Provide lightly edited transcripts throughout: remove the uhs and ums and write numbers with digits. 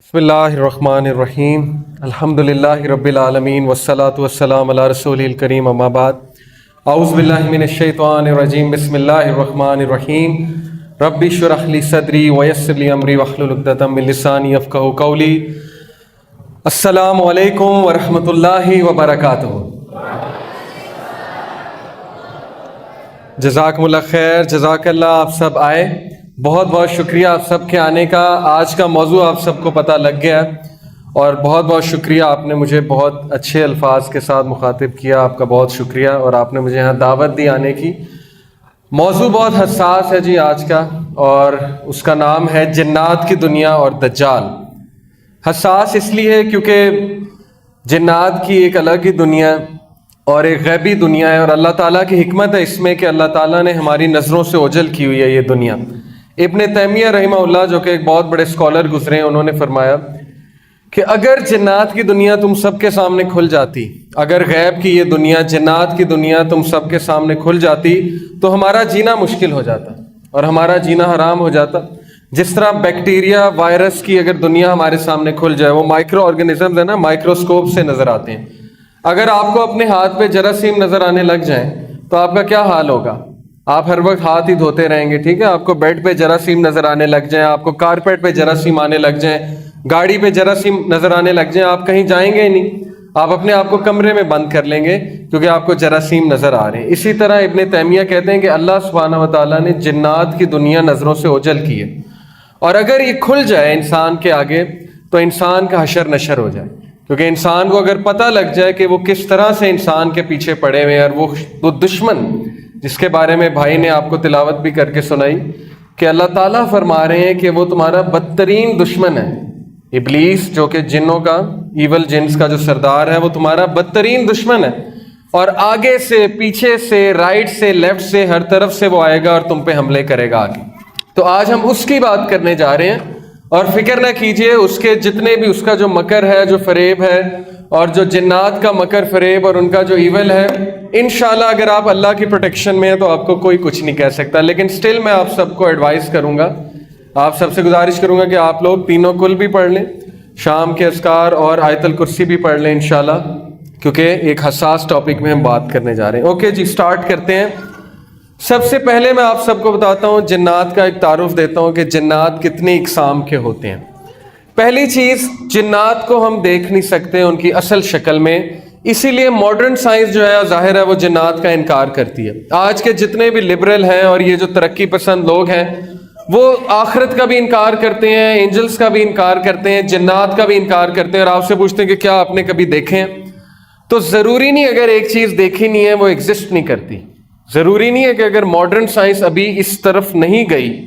بسم اللہ الرحمن الرحیم الحمدللہ رب العالمین والصلاة والسلام علی رسول الکریم اما بعد اعوذ باللہ من الشیطان الرجیم بسم اللہ الرحمن الرحیم رب اشرح لی صدری ویسر لی امری واحلل عقدۃ من لسانی یفقہوا قولی۔ السلام علیکم ورحمۃ اللہ وبرکاتہ۔ جزاکم اللہ خیر، جزاک اللہ۔ آپ سب آئے، بہت بہت شکریہ آپ سب کے آنے کا۔ آج کا موضوع آپ سب کو پتہ لگ گیا اور بہت بہت شکریہ، آپ نے مجھے بہت اچھے الفاظ کے ساتھ مخاطب کیا، آپ کا بہت شکریہ، اور آپ نے مجھے یہاں دعوت دی آنے کی۔ موضوع بہت حساس ہے جی آج کا، اور اس کا نام ہے جنات کی دنیا اور دجال۔ حساس اس لیے کیونکہ جنات کی ایک الگ ہی دنیا اور ایک غیبی دنیا ہے، اور اللہ تعالیٰ کی حکمت ہے اس میں کہ اللہ تعالیٰ نے ہماری نظروں سے اوجھل کی ہوئی ہے یہ دنیا۔ ابن تیمیہ رحمہ اللہ جو کہ ایک بہت بڑے اسکالر گزرے ہیں، انہوں نے فرمایا کہ اگر جنات کی دنیا تم سب کے سامنے کھل جاتی، اگر غیب کی یہ دنیا، جنات کی دنیا تم سب کے سامنے کھل جاتی تو ہمارا جینا مشکل ہو جاتا اور ہمارا جینا حرام ہو جاتا۔ جس طرح بیکٹیریا، وائرس کی اگر دنیا ہمارے سامنے کھل جائے، وہ مائکرو آرگنزمز ہیں نا، مائکروسکوپ سے نظر آتے ہیں۔ اگر آپ کو اپنے ہاتھ پہ جراثیم نظر آنے لگ جائیں تو آپ کا کیا حال ہوگا؟ آپ ہر وقت ہاتھ ہی دھوتے رہیں گے، ٹھیک ہے؟ آپ کو بیڈ پہ جراثیم نظر آنے لگ جائیں، آپ کو کارپیٹ پہ جراثیم آنے لگ جائیں، گاڑی پہ جراثیم نظر آنے لگ جائیں، آپ کہیں جائیں گے ہی نہیں، آپ اپنے آپ کو کمرے میں بند کر لیں گے کیونکہ آپ کو جراثیم نظر آ رہے ہیں۔ اسی طرح ابن تیمیہ کہتے ہیں کہ اللہ سبحانہ و تعالیٰ نے جنات کی دنیا نظروں سے اوجھل کی ہے، اور اگر یہ کھل جائے انسان کے آگے تو انسان کا حشر نشر ہو جائے، کیونکہ انسان کو اگر پتہ لگ جائے کہ وہ کس طرح سے انسان کے پیچھے پڑے ہوئے ہیں، اور وہ دشمن جس کے بارے میں بھائی نے آپ کو تلاوت بھی کر کے سنائی کہ اللہ تعالیٰ فرما رہے ہیں کہ وہ تمہارا بدترین دشمن ہے۔ ابلیس جو کہ جنوں کا، ایول جنس کا جو سردار ہے، وہ تمہارا بدترین دشمن ہے، اور آگے سے، پیچھے سے، رائٹ سے، لیفٹ سے، ہر طرف سے وہ آئے گا اور تم پہ حملے کرے گا آگے۔ تو آج ہم اس کی بات کرنے جا رہے ہیں، اور فکر نہ کیجئے، اس کے جتنے بھی اس کا جو مکر ہے، جو فریب ہے، اور جو جنات کا مکر فریب اور ان کا جو ایول ہے، انشاءاللہ اگر آپ اللہ کی پروٹیکشن میں ہیں تو آپ کو کوئی کچھ نہیں کہہ سکتا۔ لیکن سٹل میں آپ سب کو ایڈوائز کروں گا، آپ سب سے گزارش کروں گا کہ آپ لوگ تینوں کل بھی پڑھ لیں، شام کے اذکار اور آیت الکرسی بھی پڑھ لیں انشاءاللہ، کیونکہ ایک حساس ٹاپک میں ہم بات کرنے جا رہے ہیں۔ اوکے جی، سٹارٹ کرتے ہیں۔ سب سے پہلے میں آپ سب کو بتاتا ہوں، جنات کا ایک تعارف دیتا ہوں کہ جنات کتنی اقسام کے ہوتے ہیں۔ پہلی چیز، جنات کو ہم دیکھ نہیں سکتے ان کی اصل شکل میں، اسی لیے ماڈرن سائنس جو ہے ظاہر ہے وہ جنات کا انکار کرتی ہے۔ آج کے جتنے بھی لبرل ہیں اور یہ جو ترقی پسند لوگ ہیں، وہ آخرت کا بھی انکار کرتے ہیں، اینجلز کا بھی انکار کرتے ہیں، جنات کا بھی انکار کرتے ہیں، اور آپ سے پوچھتے ہیں کہ کیا آپ نے کبھی دیکھے ہیں؟ تو ضروری نہیں اگر ایک چیز دیکھی نہیں ہے وہ ایگزسٹ نہیں کرتی۔ ضروری نہیں ہے کہ اگر ماڈرن سائنس ابھی اس طرف نہیں گئی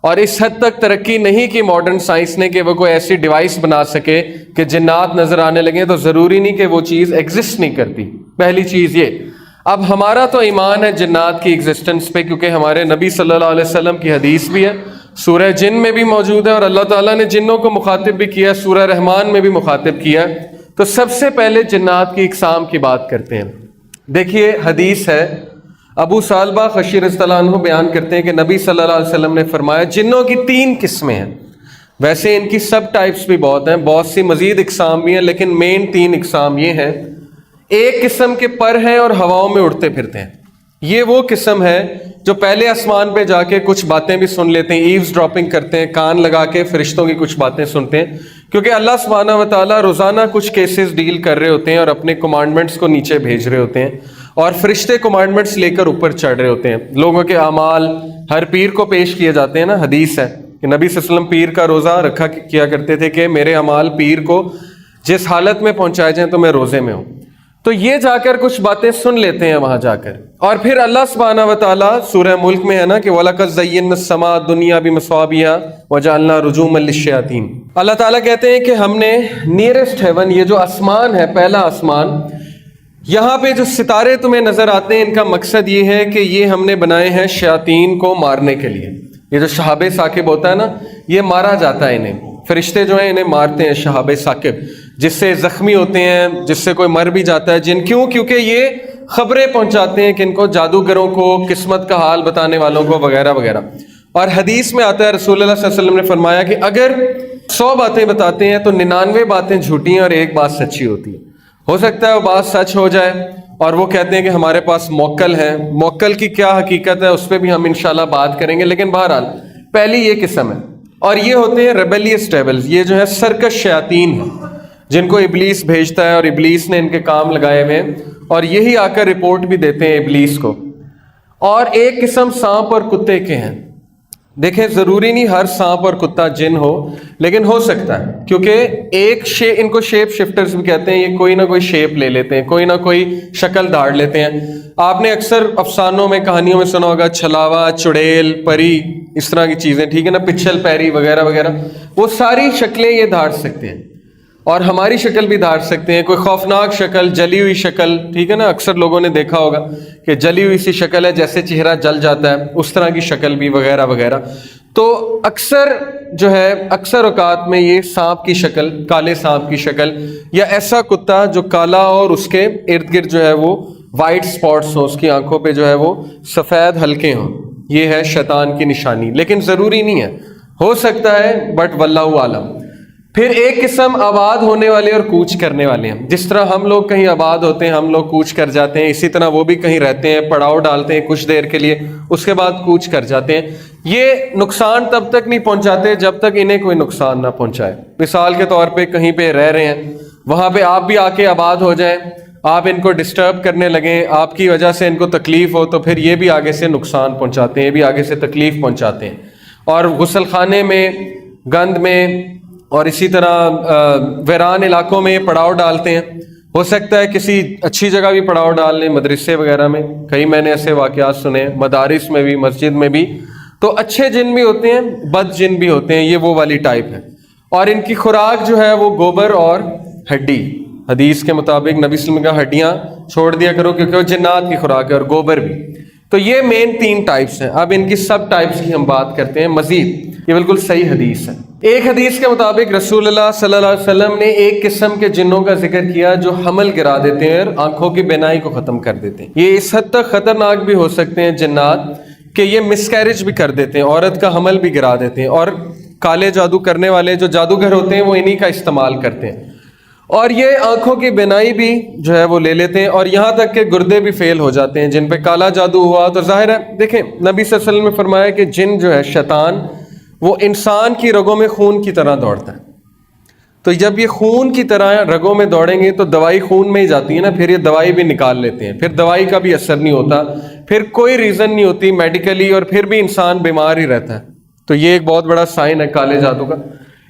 اور اس حد تک ترقی نہیں کی ماڈرن سائنس نے کہ وہ کوئی ایسی ڈیوائس بنا سکے کہ جنات نظر آنے لگیں، تو ضروری نہیں کہ وہ چیز ایگزسٹ نہیں کرتی۔ پہلی چیز یہ۔ اب ہمارا تو ایمان ہے جنات کی ایگزسٹنس پہ، کیونکہ ہمارے نبی صلی اللہ علیہ وسلم کی حدیث بھی ہے، سورہ جن میں بھی موجود ہے، اور اللہ تعالیٰ نے جنوں کو مخاطب بھی کیا ہے، سورہ رحمان میں بھی مخاطب کیا ہے۔ تو سب سے پہلے جنات کی اقسام کی بات کرتے ہیں۔ دیکھیے حدیث ہے، ابو ثعلبہ خشی رضی اللہ عنہ بیان کرتے ہیں کہ نبی صلی اللہ علیہ وسلم نے فرمایا جنوں کی 3 قسمیں ہیں۔ ویسے ان کی سب ٹائپس بھی بہت ہیں، بہت سی مزید اقسام بھی ہیں، لیکن مین 3 اقسام یہ ہیں۔ ایک قسم کے پر ہیں اور ہواؤں میں اڑتے پھرتے ہیں۔ یہ وہ قسم ہے جو پہلے آسمان پہ جا کے کچھ باتیں بھی سن لیتے ہیں، ایوز ڈراپنگ کرتے ہیں، کان لگا کے فرشتوں کی کچھ باتیں سنتے ہیں، کیونکہ اللہ سبحانہ و تعالیٰ روزانہ کچھ کیسز ڈیل کر رہے ہوتے ہیں اور اپنے کمانڈمنٹس کو نیچے بھیج رہے ہوتے ہیں، اور فرشتے کمانڈمنٹس لے کر اوپر چڑھ رہے ہوتے ہیں۔ لوگوں کے اعمال ہر پیر کو پیش کیے جاتے ہیں نا، حدیث ہے کہ نبی صلی اللہ علیہ وسلم پیر کا روزہ رکھا کیا کرتے تھے کہ میرے اعمال پیر کو جس حالت میں پہنچائے جائیں تو میں روزے میں ہوں۔ تو یہ جا کر کچھ باتیں سن لیتے ہیں وہاں جا کر، اور پھر اللہ سبحانہ و تعالیٰ سورہ ملک میں ہے نا کہ وَلَقَدْ زَيَّنَّا السَّمَاءَ الدُّنْيَا بِمَصَابِيحَ وَجَعَلْنَا رُجُومًا لِلشَّيَاطِينِ۔ اللہ تعالیٰ کہتے ہیں کہ ہم نے نیئرسٹ ہیون، یہ جو آسمان ہے، پہلا آسمان، یہاں پہ جو ستارے تمہیں نظر آتے ہیں، ان کا مقصد یہ ہے کہ یہ ہم نے بنائے ہیں شیاطین کو مارنے کے لیے۔ یہ جو شہاب ثاقب ہوتا ہے نا، یہ مارا جاتا ہے، انہیں فرشتے جو ہیں انہیں مارتے ہیں شہاب ثاقب، جس سے زخمی ہوتے ہیں، جس سے کوئی مر بھی جاتا ہے جن، کیونکہ یہ خبریں پہنچاتے ہیں کہ ان کو، جادوگروں کو، قسمت کا حال بتانے والوں کو، وغیرہ وغیرہ۔ اور حدیث میں آتا ہے، رسول اللہ صلی اللہ علیہ وسلم نے فرمایا کہ اگر 100 باتیں بتاتے ہیں تو 99 باتیں جھوٹی ہیں اور ایک بات سچی ہوتی ہے. ہو سکتا ہے وہ بات سچ ہو جائے اور وہ کہتے ہیں کہ ہمارے پاس موکل ہے. موکل کی کیا حقیقت ہے اس پہ بھی ہم انشاءاللہ بات کریں گے. لیکن بہرحال پہلی یہ قسم ہے, اور یہ ہوتے ہیں ریبیلیس ڈیولز. یہ جو ہے سرکش شیاطین ہیں جن کو ابلیس بھیجتا ہے اور ابلیس نے ان کے کام لگائے ہوئے ہیں, اور یہی آ کر رپورٹ بھی دیتے ہیں ابلیس کو. اور ایک قسم سانپ اور کتے کے ہیں. دیکھیں ضروری نہیں ہر سانپ اور کتا جن ہو, لیکن ہو سکتا ہے, کیونکہ ان کو شیپ شفٹرز بھی کہتے ہیں. یہ کوئی نہ کوئی شیپ لے لیتے ہیں, کوئی نہ کوئی شکل دھاڑ لیتے ہیں. آپ نے اکثر افسانوں میں کہانیوں میں سنا ہوگا چھلاوا, چڑیل, پری, اس طرح کی چیزیں, ٹھیک ہے نا, پچھل پیری وغیرہ وغیرہ. وہ ساری شکلیں یہ دھاڑ سکتے ہیں اور ہماری شکل بھی دھاڑ سکتے ہیں. کوئی خوفناک شکل, جلی ہوئی شکل, ٹھیک ہے نا, اکثر لوگوں نے دیکھا ہوگا کہ جلی ہوئی سی شکل ہے جیسے چہرہ جل جاتا ہے, اس طرح کی شکل بھی وغیرہ وغیرہ. تو اکثر اوقات میں یہ سانپ کی شکل, کالے سانپ کی شکل, یا ایسا کتا جو کالا اور اس کے ارد گرد جو ہے وہ وائٹ سپاٹس ہوں, اس کی آنکھوں پہ جو ہے وہ سفید حلقے ہوں, یہ ہے شیطان کی نشانی. لیکن ضروری نہیں ہے, ہو سکتا ہے, بٹ واللہ عالم. پھر ایک قسم آباد ہونے والے اور کوچ کرنے والے ہیں. جس طرح ہم لوگ کہیں آباد ہوتے ہیں, ہم لوگ کوچ کر جاتے ہیں, اسی طرح وہ بھی کہیں رہتے ہیں, پڑاؤ ڈالتے ہیں کچھ دیر کے لیے, اس کے بعد کوچ کر جاتے ہیں. یہ نقصان تب تک نہیں پہنچاتے جب تک انہیں کوئی نقصان نہ پہنچائے. مثال کے طور پہ کہیں پہ رہ رہے ہیں, وہاں پہ آپ بھی آ کے آباد ہو جائیں, آپ ان کو ڈسٹرب کرنے لگیں, آپ کی وجہ سے ان کو تکلیف ہو, تو پھر یہ بھی آگے سے نقصان پہنچاتے ہیں, یہ بھی آگے سے تکلیف پہنچاتے ہیں. اور غسل خانے میں, گند میں, اور اسی طرح ویران علاقوں میں پڑاؤ ڈالتے ہیں. ہو سکتا ہے کسی اچھی جگہ بھی پڑاؤ ڈال لیں, مدرسے وغیرہ میں, کئی میں نے ایسے واقعات سنے, مدارس میں بھی, مسجد میں بھی. تو اچھے جن بھی ہوتے ہیں, بد جن بھی ہوتے ہیں, یہ وہ والی ٹائپ ہے. اور ان کی خوراک جو ہے وہ گوبر اور ہڈی. حدیث کے مطابق نبی صلی اللہ علیہ وسلم کا ہڈیاں چھوڑ دیا کرو کیونکہ وہ جنات کی خوراک ہے, اور گوبر بھی. تو یہ مین 3 ٹائپس ہیں. اب ان کی سب ٹائپس کی ہم بات کرتے ہیں مزید. یہ بالکل صحیح حدیث ہے. ایک حدیث کے مطابق رسول اللہ صلی اللہ علیہ وسلم نے ایک قسم کے جنوں کا ذکر کیا جو حمل گرا دیتے ہیں اور آنکھوں کی بینائی کو ختم کر دیتے ہیں. یہ اس حد تک خطرناک بھی ہو سکتے ہیں جنات کہ یہ مسکیریج بھی کر دیتے ہیں, عورت کا حمل بھی گرا دیتے ہیں. اور کالے جادو کرنے والے جو جادوگر ہوتے ہیں وہ انہی کا استعمال کرتے ہیں. اور یہ آنکھوں کی بینائی بھی جو ہے وہ لے لیتے ہیں, اور یہاں تک کہ گردے بھی فیل ہو جاتے ہیں جن پہ کالا جادو ہوا. تو ظاہر ہے, دیکھیں نبی صلی اللہ علیہ وسلم نے فرمایا کہ جن جو ہے شیطان, وہ انسان کی رگوں میں خون کی طرح دوڑتا ہے. تو جب یہ خون کی طرح رگوں میں دوڑیں گے تو دوائی خون میں ہی جاتی ہے نا, پھر یہ دوائی بھی نکال لیتے ہیں, پھر دوائی کا بھی اثر نہیں ہوتا, پھر کوئی ریزن نہیں ہوتی میڈیکلی, اور پھر بھی انسان بیمار ہی رہتا ہے. تو یہ ایک بہت بڑا سائن ہے کالے جادو کا.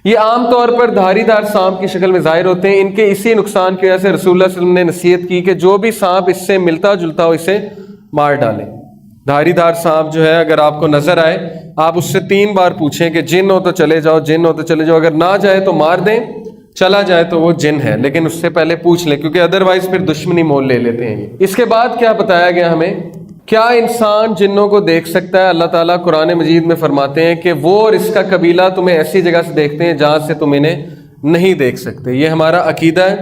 یہ عام طور پر دھاری دار سانپ کی شکل میں ظاہر ہوتے ہیں. ان کے اسی نقصان کی وجہ سے رسول اللہ صلی اللہ علیہ وسلم نے نصیحت کی کہ جو بھی سانپ اس سے ملتا جلتا ہو اسے مار ڈالیں. دھاری دار سانپ جو ہے اگر آپ کو نظر آئے, آپ اس سے 3 بار پوچھیں کہ جن ہو تو چلے جاؤ, جن ہو تو چلے جاؤ. اگر نہ جائے تو مار دیں, چلا جائے تو وہ جن ہے, لیکن اس سے پہلے پوچھ لیں کیونکہ ادروائز پھر دشمنی مول لے لیتے ہیں. اس کے بعد کیا بتایا گیا ہمیں, کیا انسان جنوں کو دیکھ سکتا ہے؟ اللہ تعالیٰ قرآن مجید میں فرماتے ہیں کہ وہ اور اس کا قبیلہ تمہیں ایسی جگہ سے دیکھتے ہیں جہاں سے تم انہیں نہیں دیکھ سکتے. یہ ہمارا عقیدہ ہے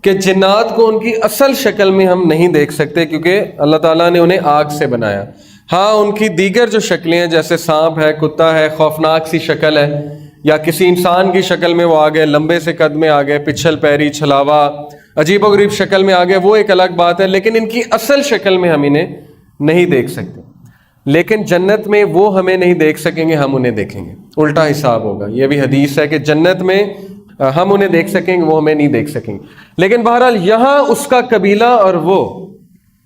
کہ جنات کو ان کی اصل شکل میں ہم نہیں دیکھ سکتے کیونکہ اللہ تعالیٰ نے انہیں آگ سے بنایا. ہاں ان کی دیگر جو شکلیں ہیں جیسے سانپ ہے, کتا ہے, خوفناک سی شکل ہے, یا کسی انسان کی شکل میں وہ آ گئے, لمبے سے قد میں آ گئے, پچھل پیری, چھلاوا, عجیب و غریب شکل میں آ گئے, وہ ایک الگ بات ہے. لیکن ان کی اصل شکل میں ہم انہیں نہیں دیکھ سکتے. لیکن جنت میں وہ ہمیں نہیں دیکھ سکیں گے, ہم انہیں دیکھیں گے. الٹا حساب ہوگا. یہ بھی حدیث ہے کہ جنت میں ہم انہیں دیکھ سکیں گے, وہ ہمیں نہیں دیکھ سکیں گے. لیکن بہرحال یہاں اس کا قبیلہ اور وہ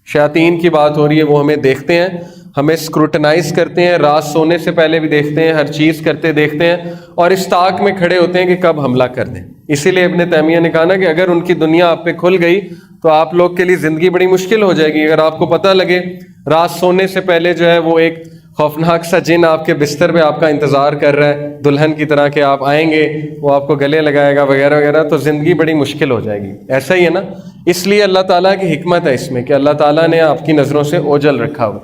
شیاطین کی بات ہو رہی ہے, وہ ہمیں دیکھتے ہیں, ہمیں اسکروٹنائز کرتے ہیں, رات سونے سے پہلے بھی دیکھتے ہیں, ہر چیز کرتے دیکھتے ہیں, اور اس طاق میں کھڑے ہوتے ہیں کہ کب حملہ کر دیں. اسی لیے ابن تیمیہ نے کہا نا کہ اگر ان کی دنیا آپ پہ کھل گئی تو آپ لوگ کے لیے زندگی بڑی مشکل ہو جائے گی. اگر آپ کو پتہ لگے رات سونے سے پہلے جو ہے وہ ایک خوفناک سا جن آپ کے بستر پہ آپ کا انتظار کر رہا ہے دلہن کی طرح کہ آپ آئیں گے, وہ آپ کو گلے لگائے گا وغیرہ وغیرہ, تو زندگی بڑی مشکل ہو جائے گی. ایسا ہی ہے نا. اس لیے اللہ تعالیٰ کی حکمت ہے اس میں کہ اللہ تعالیٰ نے آپ کی نظروں سے اوجھل رکھا ہو.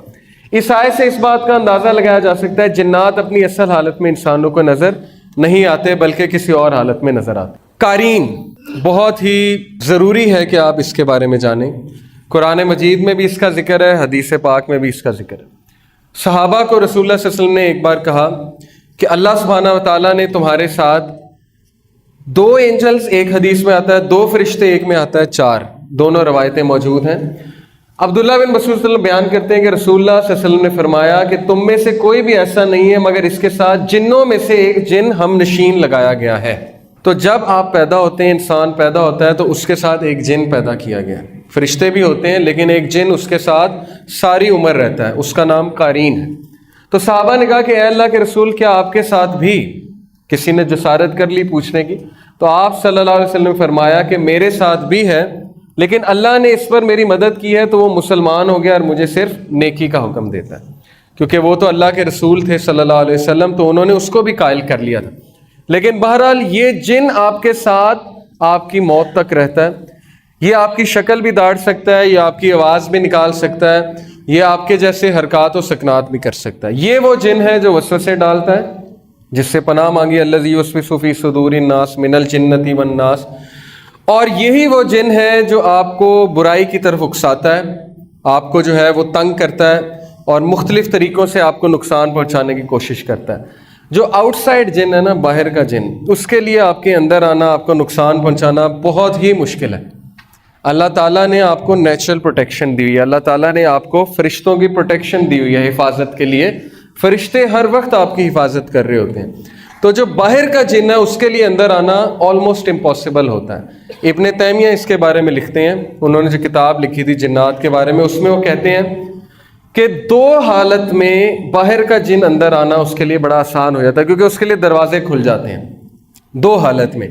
اس آیت سے اس بات کا اندازہ لگایا جا سکتا ہے جنات اپنی اصل حالت میں انسانوں کو نظر نہیں آتے بلکہ کسی اور حالت میں نظر آتے. قارین بہت ہی ضروری ہے کہ آپ اس کے بارے میں جانیں. قرآن مجید میں بھی اس کا ذکر ہے, حدیث پاک میں بھی اس کا ذکر ہے. صحابہ کو رسول اللہ صلی اللہ علیہ وسلم نے ایک بار کہا کہ اللہ سبحانہ و تعالیٰ نے تمہارے ساتھ دو اینجلز ایک حدیث میں آتا ہے، دو فرشتے ایک میں آتا ہے، چار، دونوں روایتیں موجود ہیں۔ عبداللہ بن مسعود صلی اللہ علیہ وسلم بیان کرتے ہیں کہ رسول اللہ صلی اللہ علیہ وسلم نے فرمایا کہ تم میں سے کوئی بھی ایسا نہیں ہے مگر اس کے ساتھ جنوں میں سے ایک جن ہم نشین لگایا گیا ہے۔ تو جب آپ پیدا ہوتے ہیں، انسان پیدا ہوتا ہے تو اس کے ساتھ ایک جن پیدا کیا گیا ہے۔ فرشتے بھی ہوتے ہیں لیکن ایک جن اس کے ساتھ ساری عمر رہتا ہے، اس کا نام قارین ہے۔ تو صحابہ نے کہا کہ اے اللہ کے رسول، کیا آپ کے ساتھ بھی؟ کسی نے جسارت کر لی پوچھنے کی، تو آپ صلی اللہ علیہ وسلم نے فرمایا کہ میرے ساتھ بھی ہے، لیکن اللہ نے اس پر میری مدد کی ہے تو وہ مسلمان ہو گیا اور مجھے صرف نیکی کا حکم دیتا ہے، کیونکہ وہ تو اللہ کے رسول تھے صلی اللہ علیہ وسلم، تو انہوں نے اس کو بھی قائل کر لیا تھا۔ لیکن بہرحال یہ جن آپ کے ساتھ آپ کی موت تک رہتا ہے، یہ آپ کی شکل بھی داڑ سکتا ہے، یہ آپ کی آواز بھی نکال سکتا ہے، یہ آپ کے جیسے حرکات و سکنات بھی کر سکتا ہے۔ یہ وہ جن ہے جو وسوسے ڈالتا ہے، جس سے پناہ مانگی الذی یوسوس فی صدور الناس من الجنۃ والناس، اور یہی وہ جن ہے جو آپ کو برائی کی طرف اکساتا ہے، آپ کو جو ہے وہ تنگ کرتا ہے اور مختلف طریقوں سے آپ کو نقصان پہنچانے کی کوشش کرتا ہے۔ جو آؤٹ سائڈ جن ہے نا، باہر کا جن، اس کے لیے آپ کے اندر آنا، آپ کو نقصان پہنچانا بہت ہی مشکل ہے۔ اللہ تعالیٰ نے آپ کو نیچرل پروٹیکشن دی ہوئی ہے، اللہ تعالیٰ نے آپ کو فرشتوں کی پروٹیکشن دی ہوئی ہے حفاظت کے لیے، فرشتے ہر وقت آپ کی حفاظت کر رہے ہوتے ہیں۔ تو جو باہر کا جن ہے اس کے لیے اندر آنا آلموسٹ امپاسبل ہوتا ہے۔ ابن تیمیہ اس کے بارے میں لکھتے ہیں، انہوں نے جو کتاب لکھی تھی جنات کے بارے میں، اس میں وہ کہتے ہیں کہ دو حالت میں باہر کا جن اندر آنا اس کے لیے بڑا آسان ہو جاتا ہے، کیونکہ اس کے لیے دروازے کھل جاتے ہیں۔ دو حالت میں،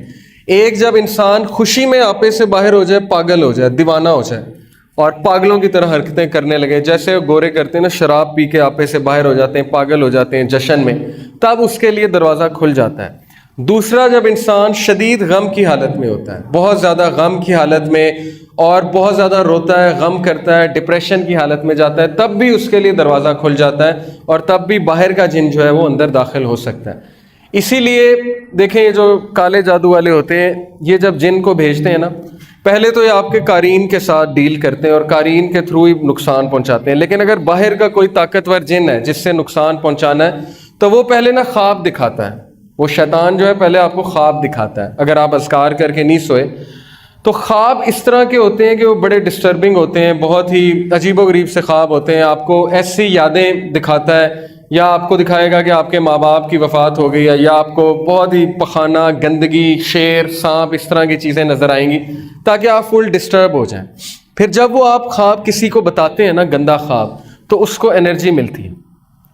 ایک جب انسان خوشی میں آپے سے باہر ہو جائے، پاگل ہو جائے، دیوانہ ہو جائے اور پاگلوں کی طرح حرکتیں کرنے لگے، جیسے گورے کرتے ہیں نا، شراب پی کے آپے سے باہر ہو جاتے ہیں، پاگل ہو جاتے ہیں جشن میں، تب اس کے لیے دروازہ کھل جاتا ہے۔ دوسرا، جب انسان شدید غم کی حالت میں ہوتا ہے، بہت زیادہ غم کی حالت میں، اور بہت زیادہ روتا ہے، غم کرتا ہے، ڈپریشن کی حالت میں جاتا ہے، تب بھی اس کے لیے دروازہ کھل جاتا ہے اور تب بھی باہر کا جن جو ہے وہ اندر داخل ہو سکتا ہے۔ اسی لیے دیکھیں، یہ جو کالے جادو والے ہوتے ہیں، یہ جب جن کو بھیجتے ہیں نا، پہلے تو یہ آپ کے قارین کے ساتھ ڈیل کرتے ہیں اور قارین کے تھرو ہی نقصان پہنچاتے ہیں، لیکن اگر باہر کا کوئی طاقتور جن ہے جس سے نقصان پہنچانا ہے تو وہ پہلے نا خواب دکھاتا ہے۔ وہ شیطان جو ہے پہلے آپ کو خواب دکھاتا ہے، اگر آپ اذکار کر کے نہیں سوئے تو خواب اس طرح کے ہوتے ہیں کہ وہ بڑے ڈسٹربنگ ہوتے ہیں، بہت ہی عجیب و غریب سے خواب ہوتے ہیں۔ آپ کو ایسی یادیں دکھاتا ہے، یا آپ کو دکھائے گا کہ آپ کے ماں باپ کی وفات ہو گئی ہے، یا آپ کو بہت ہی پخانہ، گندگی، شیر، سانپ، اس طرح کی چیزیں نظر آئیں گی تاکہ آپ فل ڈسٹرب ہو جائیں۔ پھر جب وہ آپ خواب کسی کو بتاتے ہیں نا، گندا خواب، تو اس کو انرجی ملتی ہے،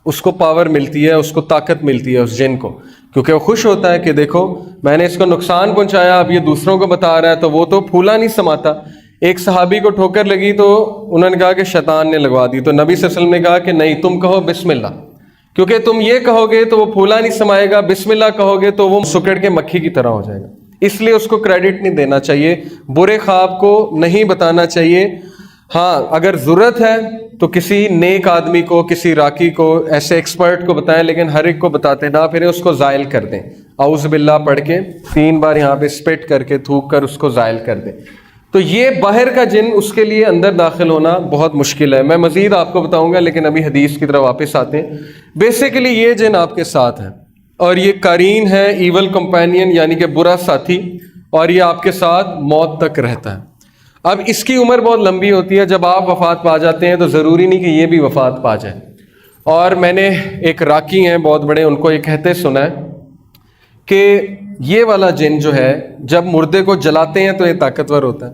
اس کو پاور ملتی ہے، اس کو طاقت ملتی ہے اس جن کو، کیونکہ وہ خوش ہوتا ہے کہ دیکھو میں نے اس کو نقصان پہنچایا، اب یہ دوسروں کو بتا رہا ہے، تو وہ تو پھولا نہیں سماتا۔ ایک صحابی کو ٹھوکر لگی تو انہوں نے کہا کہ شیطان نے لگوا دی، تو نبی صلی اللہ علیہ وسلم نے کہا کہ نہیں، تم کہو بسم اللہ، کیونکہ تم یہ کہو گے تو وہ پھولا نہیں سمائے گا، بسم اللہ کہو گے تو وہ سکڑ کے مکھی کی طرح ہو جائے گا۔ اس لیے اس کو کریڈٹ نہیں دینا چاہیے، برے خواب کو نہیں بتانا چاہیے۔ ہاں، اگر ضرورت ہے تو کسی نیک آدمی کو، کسی راکی کو، ایسے ایکسپرٹ کو بتائیں، لیکن ہر ایک کو بتاتے نہ پھریں، اس کو زائل کر دیں، اعوذ باللہ پڑھ کے 3 بار یہاں پہ اسپٹ کر کے تھوک کر اس کو زائل کر دیں۔ تو یہ باہر کا جن، اس کے لیے اندر داخل ہونا بہت مشکل ہے۔ میں مزید آپ کو بتاؤں گا، لیکن ابھی حدیث کی طرف واپس آتے ہیں۔ بیسیکلی یہ جن آپ کے ساتھ ہے، اور یہ قرین ہے، ایول کمپینین، یعنی کہ برا ساتھی، اور یہ آپ کے ساتھ موت تک رہتا ہے۔ اب اس کی عمر بہت لمبی ہوتی ہے، جب آپ وفات پا جاتے ہیں تو ضروری نہیں کہ یہ بھی وفات پا جائے۔ اور میں نے ایک راکی ہیں بہت بڑے، ان کو یہ کہتے سنا ہے کہ یہ والا جن جو ہے جب مردے کو جلاتے ہیں تو یہ طاقتور ہوتا ہے،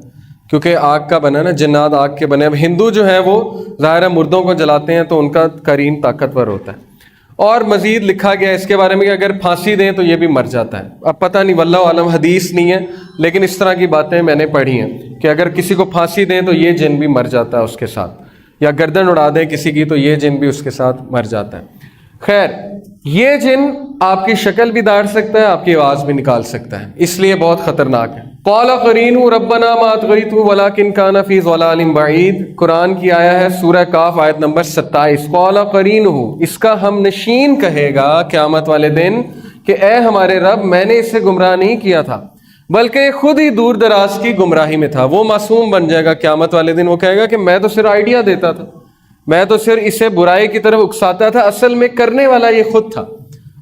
کیونکہ آگ کا بنا نا، جنات آگ کے بنے۔ اب ہندو جو ہے وہ ظاہر ہے مردوں کو جلاتے ہیں تو ان کا قرین طاقتور ہوتا ہے۔ اور مزید لکھا گیا اس کے بارے میں کہ اگر پھانسی دیں تو یہ بھی مر جاتا ہے۔ اب پتہ نہیں، واللہ عالم، حدیث نہیں ہے، لیکن اس طرح کی باتیں میں نے پڑھی ہیں کہ اگر کسی کو پھانسی دیں تو یہ جن بھی مر جاتا ہے اس کے ساتھ، یا گردن اڑا دیں کسی کی تو یہ جن بھی اس کے ساتھ مر جاتا ہے۔ خیر، یہ جن آپ کی شکل بھی داڑ سکتا ہے، آپ کی آواز بھی نکال سکتا ہے، اس لیے بہت خطرناک ہے۔ قال قرینہ ربنا ما اطغیتہ ولکن کان فی ضلال بعید، قرآن کی آیا ہے سورہ کاف آیت نمبر 27۔ قال قرینہ، اس کا ہم نشین کہے گا قیامت والے دن کہ اے ہمارے رب، میں نے اسے گمراہ نہیں کیا تھا بلکہ یہ خود ہی دور دراز کی گمراہی میں تھا۔ وہ معصوم بن جائے گا قیامت والے دن، وہ کہے گا کہ میں تو صرف آئیڈیا دیتا تھا، میں تو صرف اسے برائی کی طرف اکساتا تھا، اصل میں کرنے والا یہ خود تھا۔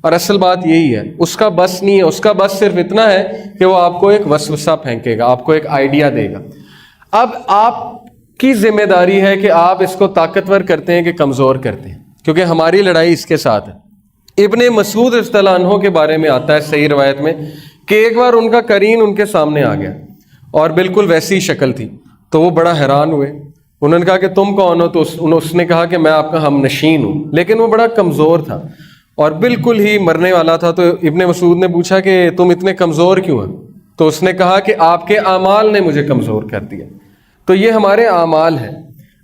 اور اصل بات یہی ہے، اس کا بس نہیں ہے، اس کا بس صرف اتنا ہے کہ وہ آپ کو ایک وسوسہ پھینکے گا، آپ کو ایک آئیڈیا دے گا۔ اب آپ کی ذمہ داری ہے کہ آپ اس کو طاقتور کرتے ہیں کہ کمزور کرتے ہیں، کیونکہ ہماری لڑائی اس کے ساتھ ہے۔ ابن مسعود رضی اللہ عنہ کے بارے میں آتا ہے صحیح روایت میں کہ ایک بار ان کا قرین ان کے سامنے آ گیا اور بالکل ویسی شکل تھی، تو وہ بڑا حیران ہوئے۔ انہوں نے کہا کہ تم کون ہو؟ تو اس نے کہا کہ میں آپ کا ہم نشین ہوں، لیکن وہ بڑا کمزور تھا اور بالکل ہی مرنے والا تھا۔ تو ابن مسعود نے پوچھا کہ تم اتنے کمزور کیوں ہیں؟ تو اس نے کہا کہ آپ کے اعمال نے مجھے کمزور کر دیا۔ تو یہ ہمارے اعمال ہیں۔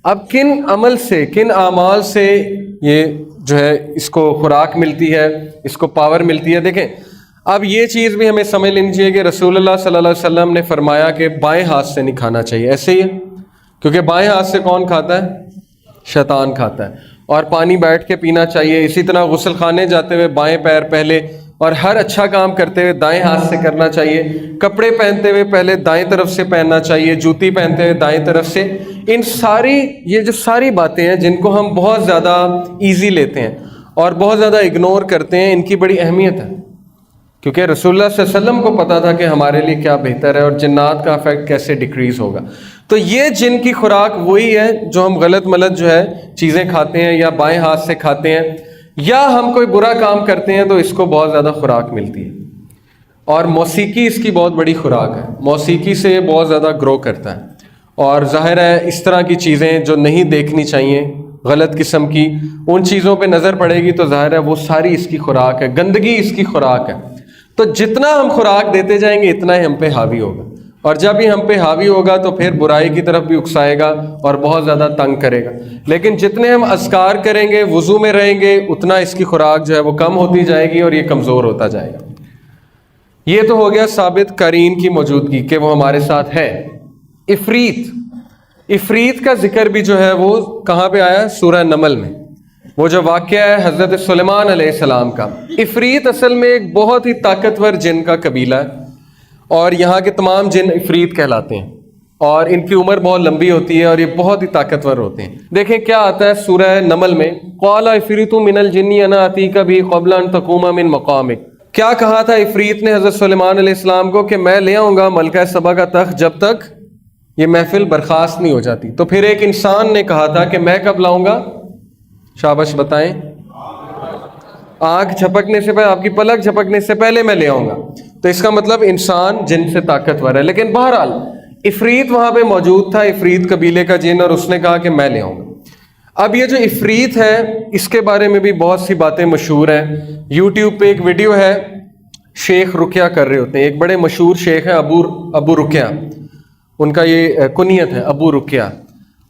اب کن عمل سے، کن اعمال سے یہ جو ہے اس کو خوراک ملتی ہے، اس کو پاور ملتی ہے؟ دیکھیں اب یہ چیز بھی ہمیں سمجھ لینی چاہیے کہ رسول اللہ صلی اللہ علیہ وسلم نے فرمایا کہ بائیں ہاتھ سے نہیں کھانا چاہیے، ایسے ہی ہے، کیونکہ بائیں ہاتھ سے کون کھاتا ہے؟ شیطان کھاتا ہے۔ اور پانی بیٹھ کے پینا چاہیے، اسی طرح غسل خانے جاتے ہوئے بائیں پیر پہلے، اور ہر اچھا کام کرتے ہوئے دائیں ہاتھ سے کرنا چاہیے۔ کپڑے پہنتے ہوئے پہلے دائیں طرف سے پہننا چاہیے، جوتی پہنتے ہوئے دائیں طرف سے۔ ان ساری یہ جو ساری باتیں ہیں جن کو ہم بہت زیادہ ایزی لیتے ہیں اور بہت زیادہ اگنور کرتے ہیں، ان کی بڑی اہمیت ہے، کیونکہ رسول اللہ صلی اللہ علیہ وسلم کو پتا تھا کہ ہمارے لیے کیا بہتر ہے اور جنات کا افیکٹ کیسے ڈیکریز ہوگا۔ تو یہ جن کی خوراک وہی ہے جو ہم غلط ملت جو ہے چیزیں کھاتے ہیں یا بائیں ہاتھ سے کھاتے ہیں، یا ہم کوئی برا کام کرتے ہیں تو اس کو بہت زیادہ خوراک ملتی ہے۔ اور موسیقی اس کی بہت بڑی خوراک ہے، موسیقی سے یہ بہت زیادہ گرو کرتا ہے۔ اور ظاہر ہے اس طرح کی چیزیں جو نہیں دیکھنی چاہیے، غلط قسم کی، ان چیزوں پہ نظر پڑے گی تو ظاہر ہے وہ ساری اس کی خوراک ہے، گندگی اس کی خوراک ہے۔ تو جتنا ہم خوراک دیتے جائیں گے اتنا ہی ہم پہ حاوی ہوگا، اور جب ہی ہم پہ حاوی ہوگا تو پھر برائی کی طرف بھی اکسائے گا اور بہت زیادہ تنگ کرے گا۔ لیکن جتنے ہم اذکار کریں گے، وضو میں رہیں گے، اتنا اس کی خوراک جو ہے وہ کم ہوتی جائے گی اور یہ کمزور ہوتا جائے گا۔ یہ تو ہو گیا ثابت قرین کی موجودگی کہ وہ ہمارے ساتھ ہے۔ عفریت کا ذکر بھی جو ہے وہ کہاں پہ آیا؟ سورہ نمل میں، وہ جو واقعہ ہے حضرت سلیمان علیہ السلام کا۔ عفریت اصل میں ایک بہت ہی طاقتور جن کا قبیلہ ہے، اور یہاں کے تمام جن عفریت کہلاتے ہیں، اور ان کی عمر بہت لمبی ہوتی ہے اور یہ بہت ہی طاقتور ہوتے ہیں۔ دیکھیں کیا آتا ہے سورہ نمل میں، قال عفریت من الجن انا اتیک بہ قبل ان تقوم من مقامک۔ کیا کہا تھا عفریت نے حضرت سلیمان علیہ السلام کو کہ میں لے آؤں گا ملکہ سبا کا تخت جب تک یہ محفل برخاست نہیں ہو جاتی۔ تو پھر ایک انسان نے کہا تھا کہ میں کب لاؤں گا؟ شاباش بتائیں، آنکھ جھپکنے سے پہلے، آپ کی پلک جھپکنے سے پہلے میں لے آؤں گا۔ تو اس کا مطلب انسان جن سے طاقتور ہے، لیکن بہرحال عفریت وہاں پہ موجود تھا، عفریت قبیلے کا جن، اور اس نے کہا کہ میں لے آؤں گا۔ اب یہ جو عفریت ہے اس کے بارے میں بھی بہت سی باتیں مشہور ہیں۔ یوٹیوب پہ ایک ویڈیو ہے، شیخ رقیہ کر رہے ہوتے ہیں، ایک بڑے مشہور شیخ ہیں ابو رقیہ، ان کا یہ کنیت ہے ابو رقیہ۔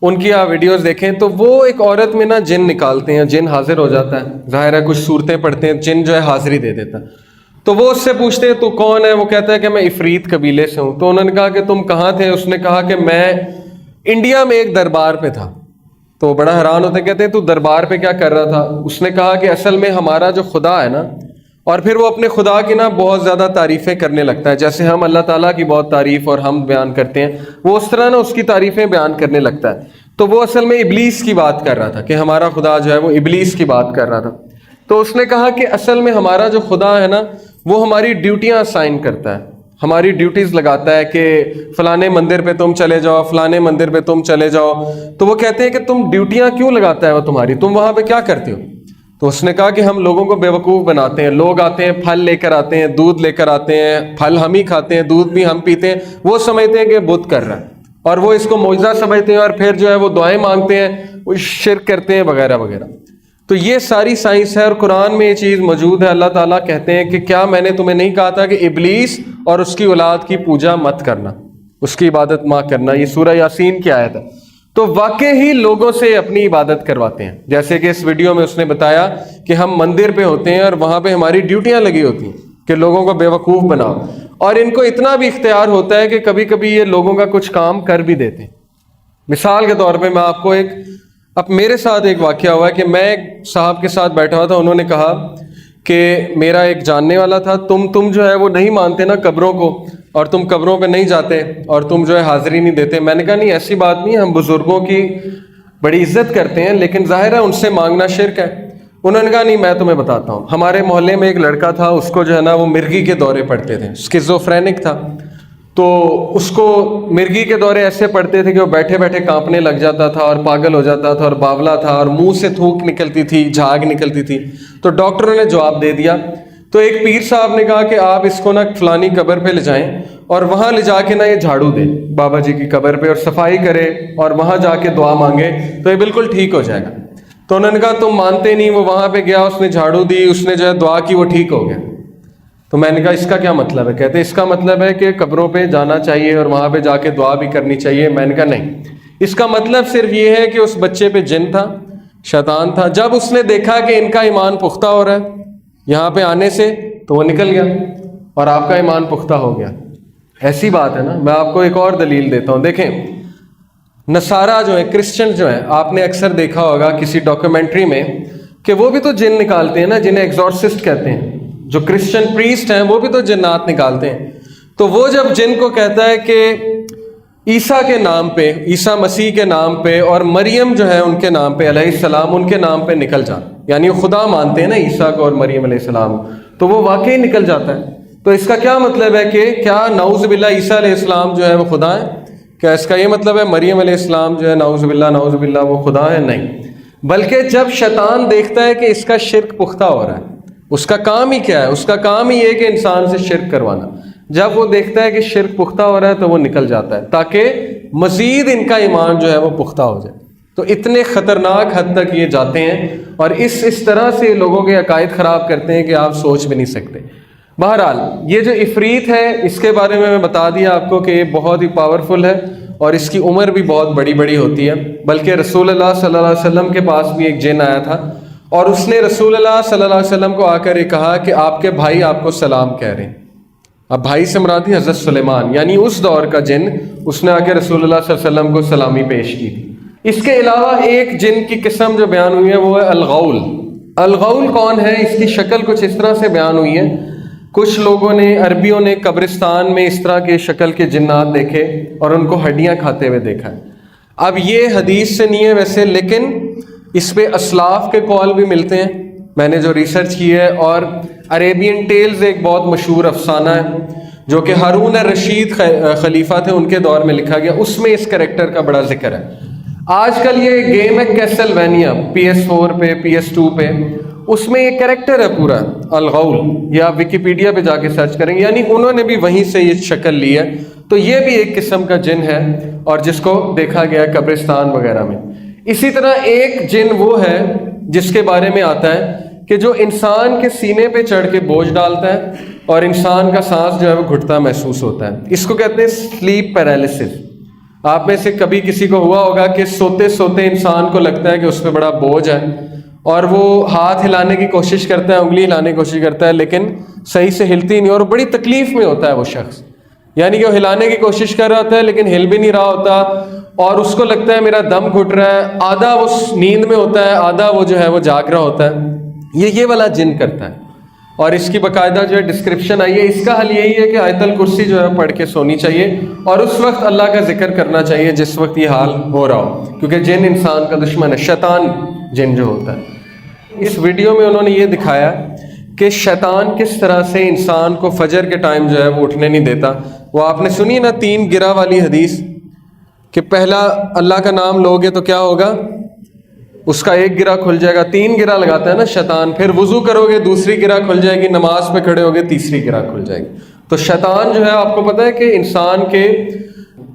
ان کی آپ ویڈیوز دیکھیں تو وہ ایک عورت میں نا جن نکالتے ہیں، جن حاضر ہو جاتا ہے، ظاہر ہے کچھ صورتیں پڑھتے ہیں، جن جو ہے حاضری دے دیتا ہے۔ تو وہ اس سے پوچھتے ہیں تو کون ہے؟ وہ کہتا ہے کہ میں عفریت قبیلے سے ہوں۔ تو انہوں نے کہا کہ تم کہاں تھے؟ اس نے کہا کہ میں انڈیا میں ایک دربار پہ تھا۔ تو وہ بڑا حیران ہوتے، کہتے ہیں تو دربار پہ کیا کر رہا تھا؟ اس نے کہا کہ اصل میں ہمارا جو خدا ہے نا، اور پھر وہ اپنے خدا کی نا بہت زیادہ تعریفیں کرنے لگتا ہے، جیسے ہم اللہ تعالیٰ کی بہت تعریف اور ہم بیان کرتے ہیں، وہ اس طرح نا اس کی تعریفیں بیان کرنے لگتا ہے۔ تو وہ اصل میں ابلیس کی بات کر رہا تھا کہ ہمارا خدا جو ہے وہ ابلیس کی بات کر رہا تھا۔ تو اس نے کہا کہ اصل میں ہمارا جو خدا ہے نا وہ ہماری ڈیوٹیاں اسائن کرتا ہے، ہماری ڈیوٹیز لگاتا ہے کہ فلانے مندر پہ تم چلے جاؤ، فلانے مندر پہ تم چلے جاؤ۔ تو وہ کہتے ہیں کہ تم ڈیوٹیاں کیوں لگاتا ہے وہ تمہاری، تم وہاں پہ کیا کرتے ہو؟ تو اس نے کہا کہ ہم لوگوں کو بیوقوف بناتے ہیں، لوگ آتے ہیں پھل لے کر آتے ہیں، دودھ لے کر آتے ہیں، پھل ہم ہی کھاتے ہیں، دودھ بھی ہم پیتے ہیں، وہ سمجھتے ہیں کہ بت کر رہا ہے اور وہ اس کو معجزہ سمجھتے ہیں، اور پھر جو ہے وہ دعائیں مانگتے ہیں، وہ شرک کرتے ہیں وغیرہ وغیرہ۔ تو یہ ساری سائنس ہے اور قرآن میں یہ چیز موجود ہے۔ اللہ تعالیٰ کہتے ہیں کہ کیا میں نے تمہیں نہیں کہا تھا کہ ابلیس اور اس کی اولاد کی پوجا مت کرنا، اس کی عبادت مت کرنا؟ یہ سورہ یاسین کی آیت ہے۔ تو واقع ہی لوگوں سے اپنی عبادت کرواتے ہیں، جیسے کہ اس ویڈیو میں اس نے بتایا کہ ہم مندر پہ ہوتے ہیں اور وہاں پہ ہماری ڈیوٹیاں لگی ہوتی ہیں کہ لوگوں کو بیوقوف بناؤ، اور ان کو اتنا بھی اختیار ہوتا ہے کہ کبھی کبھی یہ لوگوں کا کچھ کام کر بھی دیتے ہیں۔ مثال کے طور پہ میں آپ کو اب میرے ساتھ ایک واقعہ ہوا ہے کہ میں ایک صاحب کے ساتھ بیٹھا ہوا تھا، انہوں نے کہا کہ میرا ایک جاننے والا تھا، تم جو ہے وہ نہیں مانتے نا قبروں کو، اور تم قبروں پہ نہیں جاتے اور تم جو ہے حاضری نہیں دیتے۔ میں نے کہا نہیں، ایسی بات نہیں، ہم بزرگوں کی بڑی عزت کرتے ہیں، لیکن ظاہر ہے ان سے مانگنا شرک ہے۔ انہوں نے کہا نہیں میں تمہیں بتاتا ہوں. ہمارے محلے میں ایک لڑکا تھا, اس کو جو ہے نا وہ مرگی کے دورے پڑتے تھے, اسکیزوفرینک تھا. تو اس کو مرگی کے دورے ایسے پڑتے تھے کہ وہ بیٹھے بیٹھے کانپنے لگ جاتا تھا اور پاگل ہو جاتا تھا اور باولا تھا اور منہ سے تھوک نکلتی تھی, جھاگ نکلتی تھی. تو ڈاکٹروں نے جواب دے دیا. تو ایک پیر صاحب نے کہا کہ آپ اس کو نا فلانی قبر پہ لے جائیں اور وہاں لے جا کے نا یہ جھاڑو دے بابا جی کی قبر پہ اور صفائی کرے اور وہاں جا کے دعا مانگے تو یہ بالکل ٹھیک ہو جائے گا. تو انہوں نے کہا تم مانتے نہیں. وہ وہاں پہ گیا, اس نے جھاڑو دی, اس نے جو ہے دعا کی, وہ ٹھیک ہو گیا. تو میں نے کہا اس کا کیا مطلب ہے؟ کہتے اس کا مطلب ہے کہ قبروں پہ جانا چاہیے اور وہاں پہ جا کے دعا بھی کرنی چاہیے. میں نے کہا نہیں, اس کا مطلب صرف یہ ہے کہ اس بچے پہ جن تھا, شیطان تھا. جب اس نے دیکھا کہ ان کا ایمان پختہ ہو رہا ہے یہاں پہ آنے سے تو وہ نکل گیا اور آپ کا ایمان پختہ ہو گیا. ایسی بات ہے نا. میں آپ کو ایک اور دلیل دیتا ہوں. دیکھیں نصارہ جو ہیں, کرسچن جو ہیں, آپ نے اکثر دیکھا ہوگا کسی ڈاکیومنٹری میں کہ وہ بھی تو جن نکالتے ہیں نا, جنہیں ایگزورسسٹ کہتے ہیں. جو کرسچن پریسٹ ہیں وہ بھی تو جنات نکالتے ہیں. تو وہ جب جن کو کہتا ہے کہ عیسیٰ کے نام پہ, عیسیٰ مسیح کے نام پہ اور مریم جو ہے ان کے نام پہ علیہ السلام, ان کے نام پہ نکل جا, یعنی وہ خدا مانتے ہیں نا عیسیٰ کو اور مریم علیہ السلام, تو وہ واقعی نکل جاتا ہے. تو اس کا کیا مطلب ہے کہ کیا نعوذ باللہ عیسیٰ علیہ السلام جو ہے وہ خدا ہیں؟ کیا اس کا یہ مطلب ہے مریم علیہ السلام جو ہے نعوذ باللہ وہ خدا ہے؟ نہیں. بلکہ جب شیطان دیکھتا ہے کہ اس کا شرک پختہ ہو رہا ہے, اس کا کام ہی کیا ہے؟ اس کا کام ہی یہ کہ انسان سے شرک کروانا. جب وہ دیکھتا ہے کہ شرک پختہ ہو رہا ہے تو وہ نکل جاتا ہے تاکہ مزید ان کا ایمان جو ہے وہ پختہ ہو جائے. تو اتنے خطرناک حد تک یہ جاتے ہیں اور اس طرح سے لوگوں کے عقائد خراب کرتے ہیں کہ آپ سوچ بھی نہیں سکتے. بہرحال یہ جو عفریت ہے اس کے بارے میں بتا دیا آپ کو کہ یہ بہت ہی پاورفل ہے اور اس کی عمر بھی بہت بڑی بڑی ہوتی ہے. بلکہ رسول اللہ صلی اللہ علیہ وسلم کے پاس بھی ایک جن آیا تھا اور اس نے رسول اللہ صلی اللہ علیہ وسلم کو آ کر یہ کہا کہ آپ کے بھائی آپ کو سلام کہہ رہے ہیں. اب بھائی سے مراد ہے حضرت سلیمان, یعنی اس دور کا جن, اس نے آ کے رسول اللہ صلی اللہ علیہ وسلم کو سلامی پیش کی تھی. اس کے علاوہ ایک جن کی قسم جو بیان ہوئی ہے وہ ہے الغول. الغول کون ہے؟ اس کی شکل کچھ اس طرح سے بیان ہوئی ہے. کچھ لوگوں نے, عربیوں نے قبرستان میں اس طرح کے شکل کے جنات دیکھے اور ان کو ہڈیاں کھاتے ہوئے دیکھا ہے. اب یہ حدیث سے نہیں ہے ویسے, لیکن اس پہ اسلاف کے قول بھی ملتے ہیں. میں نے جو ریسرچ کی ہے, اور عریبین ٹیلز ایک بہت مشہور افسانہ ہے جو کہ ہارون الرشید خلیفہ تھے ان کے دور میں لکھا گیا, اس میں اس کریکٹر کا بڑا ذکر ہے. آج کل یہ گیم ہے کیسلوینیا, PS4 پہ, PS2 پہ, اس میں یہ کریکٹر ہے پورا الغول. یا آپ ویکیپیڈیا پہ جا کے سرچ کریں گے, یعنی انہوں نے بھی وہیں سے یہ شکل لی ہے. تو یہ بھی ایک قسم کا جن ہے اور جس کو دیکھا گیا ہے قبرستان وغیرہ میں. اسی طرح ایک جن وہ ہے جس کے بارے میں آتا ہے کہ جو انسان کے سینے پہ چڑھ کے بوجھ ڈالتا ہے اور انسان کا سانس جو ہے وہ گھٹتا محسوس ہوتا ہے. اس کو کہتے ہیں سلیپ پیرالیسس. آپ میں سے کبھی کسی کو ہوا ہوگا کہ سوتے سوتے انسان کو لگتا ہے کہ اس پہ بڑا بوجھ ہے اور وہ ہاتھ ہلانے کی کوشش کرتا ہے, انگلی ہلانے کی کوشش کرتا ہے, لیکن صحیح سے ہلتی نہیں اور بڑی تکلیف میں ہوتا ہے وہ شخص. یعنی کہ وہ ہلانے کی کوشش کر رہا ہوتا ہے لیکن ہل بھی نہیں رہا ہوتا اور اس کو لگتا ہے میرا دم گھٹ رہا ہے. آدھا وہ نیند میں ہوتا ہے, آدھا وہ جو ہے وہ جاگ رہا ہوتا ہے. یہ والا جن کرتا ہے. اور اس کی باقاعدہ جو ہے ڈسکرپشن آئی ہے. اس کا حل یہی ہے کہ آیت الکرسی جو ہے پڑھ کے سونی چاہیے اور اس وقت اللہ کا ذکر کرنا چاہیے جس وقت یہ حال ہو رہا ہو, کیونکہ جن انسان کا دشمن ہے, شیطان جن جو ہوتا ہے. اس ویڈیو میں انہوں نے یہ دکھایا کہ شیطان کس طرح سے انسان کو فجر کے ٹائم جو ہے وہ اٹھنے نہیں دیتا. وہ آپ نے سنی نا 3 گرہ والی حدیث کہ پہلا اللہ کا نام لوگے تو کیا ہوگا, اس کا 1 گرہ کھل جائے گا. 3 گرہ لگاتا ہے نا شیطان. پھر وضو کرو گے دوسری گرہ کھل جائے گی, نماز پہ کھڑے ہوگے تیسری گرہ کھل جائے گی. تو شیطان جو ہے آپ کو پتہ ہے کہ انسان کے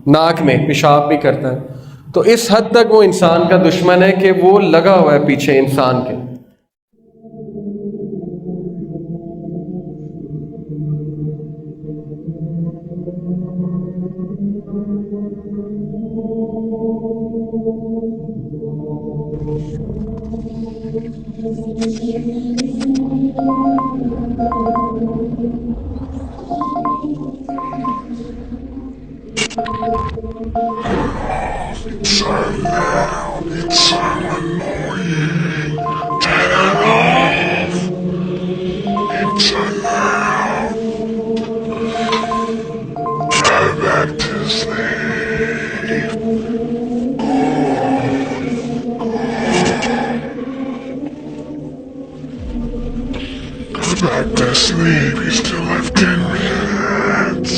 ناک میں پیشاب بھی کرتا ہے. تو اس حد تک وہ انسان کا دشمن ہے کہ وہ لگا ہوا ہے پیچھے انسان کے. asleep. You still have 10 minutes.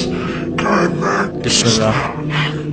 Go back to Bismillah. yourself.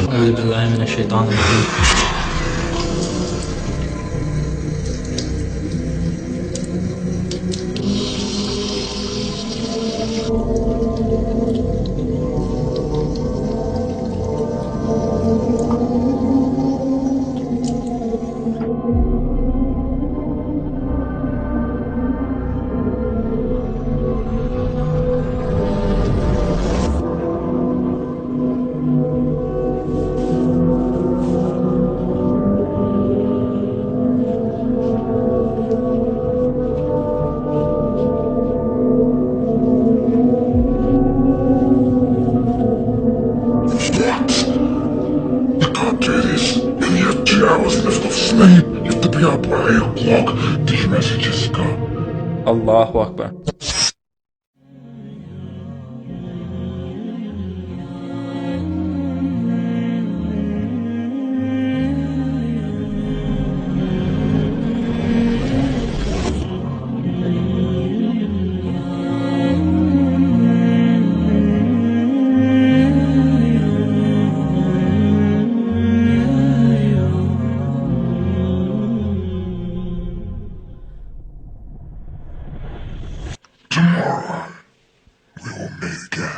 أعوذ بالله من الشيطان الرجيم. You can't do this. You have 2 hours left of sleep. You have to be up by 8 o'clock. Did you message Jessica? Allahu Akbar. Tomorrow, we will meet again.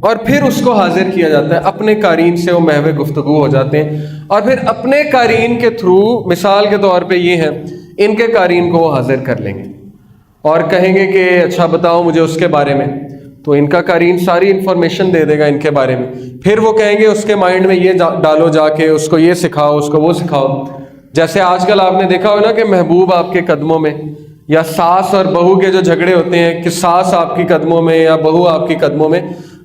اور پھر اس کو حاضر کیا جاتا ہے، اپنے قارئین سے وہ محو گفتگو ہو جاتے ہیں، اور پھر اپنے قارئین کے تھرو مثال کے طور پہ یہ ہیں، ان کے قارئین کو وہ حاضر کر لیں گے اور کہیں گے کہ اچھا بتاؤ مجھے اس کے بارے میں، تو ان کا قارئین ساری انفارمیشن دے دے گا ان کے بارے میں، پھر وہ کہیں گے اس کے مائنڈ میں یہ ڈالو جا کے، اس کو یہ سکھاؤ، اس کو وہ سکھاؤ۔ جیسے آج کل آپ نے دیکھا ہو نا کہ محبوب آپ کے قدموں میں، یا ساس اور بہو کے جو جھگڑے ہوتے ہیں کہ ساس آپ کی قدموں میں یا بہو آپ کی قدموں میں،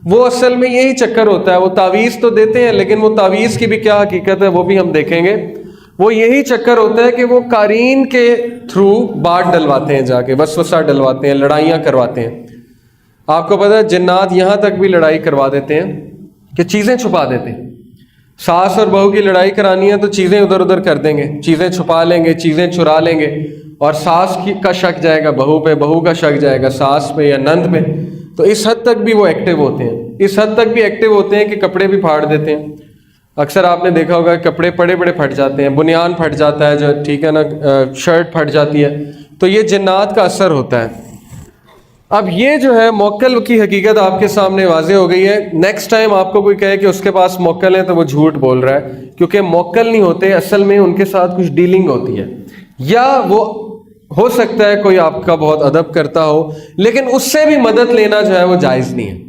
وہ اصل میں یہی چکر ہوتا ہے۔ وہ تعویذ تو دیتے ہیں لیکن وہ تعویذ کی بھی کیا حقیقت ہے وہ بھی ہم دیکھیں گے۔ وہ یہی چکر ہوتا ہے کہ وہ قارئین کے تھرو بات ڈلواتے ہیں، جا کے وسوسہ ڈلواتے ہیں، لڑائیاں کرواتے ہیں۔ آپ کو پتہ ہے جنات یہاں تک بھی لڑائی کروا دیتے ہیں کہ چیزیں چھپا دیتے ہیں۔ ساس اور بہو کی لڑائی کرانی ہے تو چیزیں ادھر ادھر کر دیں گے، چیزیں چھپا لیں گے، چیزیں چرا لیں گے، اور ساس کا شک جائے گا بہو پہ، بہو کا شک جائے گا ساس پہ یا نند پہ۔ تو اس حد تک بھی وہ ایکٹیو ہوتے ہیں، اس حد تک بھی ایکٹیو ہوتے ہیں کہ کپڑے بھی پھاڑ دیتے ہیں۔ اکثر آپ نے دیکھا ہوگا کپڑے بڑے بڑے پھٹ جاتے ہیں، بنیان پھٹ جاتا ہے جو ٹھیک ہے نا، شرٹ پھٹ جاتی ہے، تو یہ جنات کا اثر ہوتا ہے۔ اب یہ جو ہے موکل کی حقیقت آپ کے سامنے واضح ہو گئی ہے۔ نیکسٹ ٹائم آپ کو کوئی کہے کہ اس کے پاس موکل ہے تو وہ جھوٹ بول رہا ہے، کیونکہ موکل نہیں ہوتے، اصل میں ان کے ساتھ کچھ ڈیلنگ ہوتی ہے، یا وہ ہو سکتا ہے کوئی آپ کا بہت ادب کرتا ہو، لیکن اس سے بھی مدد لینا جو ہے وہ جائز نہیں ہے۔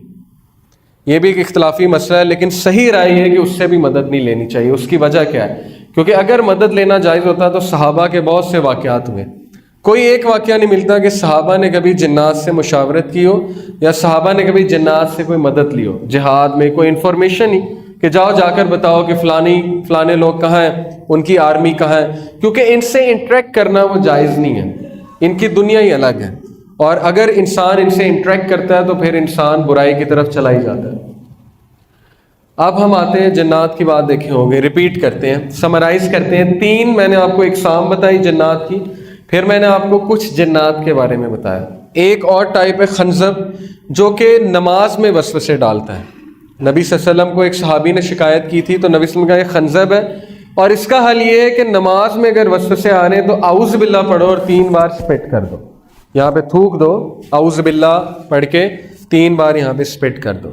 یہ بھی ایک اختلافی مسئلہ ہے، لیکن صحیح رائے ہے کہ اس سے بھی مدد نہیں لینی چاہیے۔ اس کی وجہ کیا ہے؟ کیونکہ اگر مدد لینا جائز ہوتا تو صحابہ کے بہت سے واقعات ہوئے، کوئی ایک واقعہ نہیں ملتا کہ صحابہ نے کبھی جنات سے مشاورت کی ہو یا صحابہ نے کبھی جنات سے کوئی مدد لی ہو۔ جہاد میں کوئی انفارمیشن ہی کہ جاؤ جا کر بتاؤ کہ فلانے لوگ کہاں ہیں، ان کی آرمی کہاں ہے، کیونکہ ان سے انٹریکٹ کرنا وہ جائز نہیں ہے، ان کی دنیا ہی الگ ہے، اور اگر انسان ان سے انٹریکٹ کرتا ہے تو پھر انسان برائی کی طرف چلا ہی جاتا ہے۔ اب ہم آتے ہیں جنات کی بات، دیکھے ہوں گے، ریپیٹ کرتے ہیں، سمرائز کرتے ہیں۔ 3 میں نے آپ کو اقسام بتائی جنات کی، پھر میں نے آپ کو کچھ جنات کے بارے میں بتایا۔ ایک اور ٹائپ ہے خنزب، جو کہ نماز میں وسوسے ڈالتا ہے۔ نبی صلی اللہ علیہ وسلم کو ایک صحابی نے شکایت کی تھی تو نبی صلی اللہ علیہ وسلم کا یہ خنزب ہے، اور اس کا حل یہ ہے کہ نماز میں اگر وسوسے آ رہے ہیں تو اعوذ باللہ پڑھو اور 3 بار سپٹ کر دو، یہاں پہ تھوک دو، اعوذ باللہ پڑھ کے 3 بار یہاں پہ سپٹ کر دو۔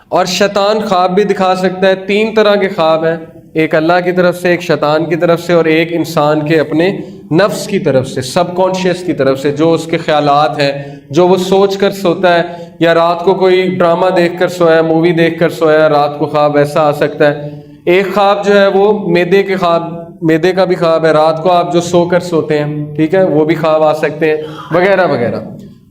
اور شیطان خواب بھی دکھا سکتا ہے، 3 طرح کے خواب ہیں، ایک اللہ کی طرف سے، ایک شیطان کی طرف سے، اور ایک انسان کے اپنے نفس کی طرف سے، سب کانشیس کی طرف سے، جو اس کے خیالات ہیں، جو وہ سوچ کر سوتا ہے، یا رات کو کوئی ڈرامہ دیکھ کر سویا، مووی دیکھ کر سویا، رات کو خواب ایسا آ سکتا ہے۔ ایک خواب جو ہے وہ معدے کے خواب، معدے کا بھی خواب ہے، رات کو آپ جو سو کر سوتے ہیں، ٹھیک ہے، وہ بھی خواب آ سکتے ہیں، وغیرہ وغیرہ۔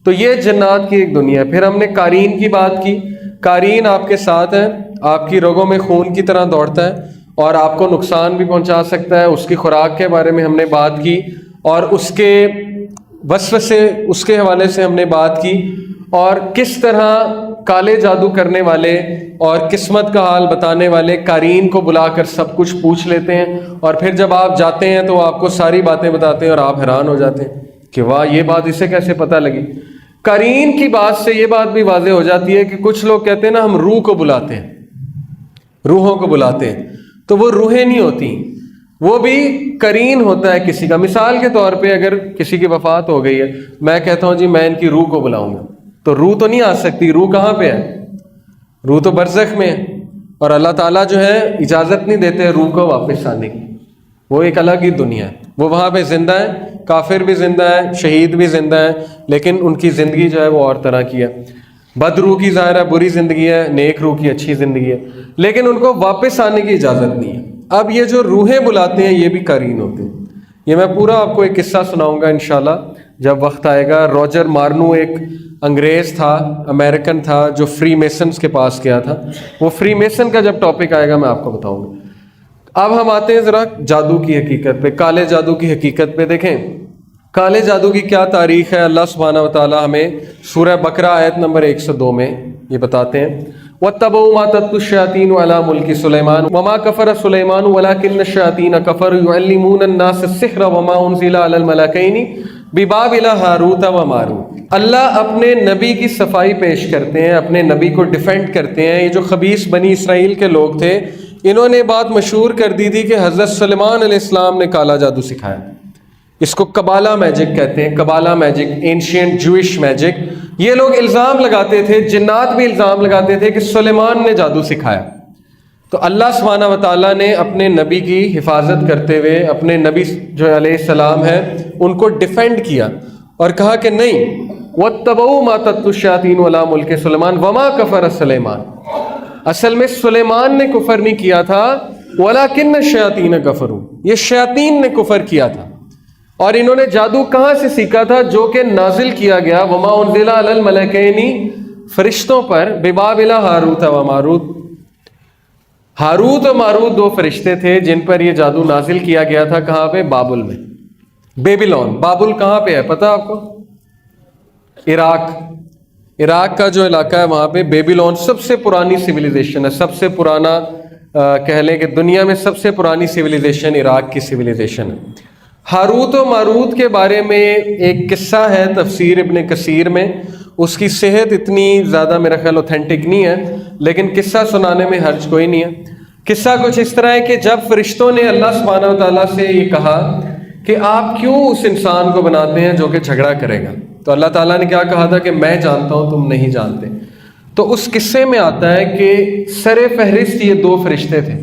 تو یہ جنات کی ایک دنیا ہے۔ پھر ہم نے قارئین کی بات کی، قارئین آپ کے ساتھ ہے، آپ کی رگوں میں خون کی طرح دوڑتا ہے اور آپ کو نقصان بھی پہنچا سکتا ہے۔ اس کی خوراک کے بارے میں ہم نے بات کی، اور اس کے وسوسے، اس کے حوالے سے ہم نے بات کی، اور کس طرح کالے جادو کرنے والے اور قسمت کا حال بتانے والے قارئین کو بلا کر سب کچھ پوچھ لیتے ہیں، اور پھر جب آپ جاتے ہیں تو آپ کو ساری باتیں بتاتے ہیں اور آپ حیران ہو جاتے ہیں کہ واہ، یہ بات اسے کیسے پتہ لگی۔ قارئین کی بات سے یہ بات بھی واضح ہو جاتی ہے کہ کچھ لوگ کہتے ہیں نا ہم روح کو بلاتے ہیں، روحوں کو بلاتے ہیں، تو وہ روحیں نہیں ہوتی، وہ بھی قرین ہوتا ہے کسی کا۔ مثال کے طور پہ اگر کسی کی وفات ہو گئی ہے، میں کہتا ہوں جی میں ان کی روح کو بلاؤں گا، تو روح تو نہیں آ سکتی، روح کہاں پہ ہے؟ روح تو برزخ میں ہے، اور اللہ تعالیٰ جو ہے اجازت نہیں دیتے روح کو واپس آنے کی، وہ ایک الگ ہی دنیا ہے، وہ وہاں پہ زندہ ہے، کافر بھی زندہ ہے، شہید بھی زندہ ہے، لیکن ان کی زندگی جو ہے وہ اور طرح کی ہے۔ بد روح کی ظاہر ہے بری زندگی ہے، نیک روح کی اچھی زندگی ہے، لیکن ان کو واپس آنے کی اجازت نہیں ہے۔ اب یہ جو روحیں بلاتے ہیں یہ بھی قرین ہوتے ہیں۔ یہ میں پورا آپ کو ایک قصہ سناؤں گا انشاءاللہ جب وقت آئے گا۔ روجر مارنو ایک انگریز تھا، امریکن تھا، جو فری میسنز کے پاس گیا تھا۔ وہ فری میسن کا جب ٹاپک آئے گا میں آپ کو بتاؤں گا۔ اب ہم آتے ہیں ذرا جادو کی حقیقت پہ، کالے جادو کی حقیقت پہ۔ دیکھیں کالے جادو کی کیا تاریخ ہے، اللہ سبحانہ وتعالیٰ ہمیں سورہ بقرہ آیت نمبر 102 میں یہ بتاتے ہیں، وَاتَّبَعُوا مَا تَتْلُو الشَّيَاطِينُ عَلَىٰ مُلْكِ سُلَيْمَانَ وَمَا كَفَرَ سُلَيْمَانُ وَلَٰكِنَّ الشَّيَاطِينَ كَفَرُوا يُعَلِّمُونَ النَّاسَ السِّحْرَ وَمَا أُنزِلَ عَلَى الْمَلَكَيْنِ بِبَابِلَ ہاروت و ماروت۔ اللہ اپنے نبی کی صفائی پیش کرتے ہیں، اپنے نبی کو ڈیفینڈ کرتے ہیں۔ یہ جو خبیث بنی اسرائیل کے لوگ تھے، انہوں نے بات مشہور کر دی تھی کہ حضرت سلیمان علیہ السلام نے کالا جادو سکھایا۔ اس کو کبالہ میجک کہتے ہیں، کبالہ میجک، اینشینٹ جوئش میجک۔ یہ لوگ الزام لگاتے تھے، جنات بھی الزام لگاتے تھے کہ سلیمان نے جادو سکھایا. تو اللہ سبحانہ و تعالیٰ نے اپنے نبی کی حفاظت کرتے ہوئے اپنے نبی جو علیہ السلام ہے ان کو ڈیفینڈ کیا اور کہا کہ نہیں، وَاتَّبَعُوا مَا تَتْلُو الشَّيَاطِينُ عَلَىٰ مُلْكِ سُلَيْمَانَ وَمَا كَفَرَ سُلَيْمَانُ. اصل میں سلیمان نے کفر نہیں کیا تھا، وَلَٰكِنَّ الشَّيَاطِينَ كَفَرُوا، یہ شیاطین نے کفر کیا تھا. اور انہوں نے جادو کہاں سے سیکھا تھا؟ جو کہ نازل کیا گیا وَمَا أُنزِلَ عَلَى الْمَلَكَيْنِ، فرشتوں پر، بِبَابِلَ ہاروت و ماروت. ہاروت و ماروت دو فرشتے تھے جن پر یہ جادو نازل کیا گیا تھا. کہاں پہ؟ بابل میں، بیبیلون. بابل کہاں پہ ہے پتہ آپ کو؟ عراق کا جو علاقہ ہے وہاں پہ بیبیلون سب سے پرانی سویلائزیشن ہے. سب سے پرانا کہہ لیں کہ دنیا میں سب سے پرانی سویلائزیشن عراق کی سویلائزیشن ہے. ہاروت و ماروت کے بارے میں ایک قصہ ہے تفسیر ابن کثیر میں. اس کی صحت اتنی زیادہ میرا خیال اوتھینٹک نہیں ہے، لیکن قصہ سنانے میں حرج کوئی نہیں ہے. قصہ کچھ اس طرح ہے کہ جب فرشتوں نے اللہ سبحانہ و تعالیٰ سے یہ کہا کہ آپ کیوں اس انسان کو بناتے ہیں جو کہ جھگڑا کرے گا، تو اللہ تعالیٰ نے کیا کہا تھا کہ میں جانتا ہوں تم نہیں جانتے. تو اس قصے میں آتا ہے کہ سر فہرست یہ دو فرشتے تھے،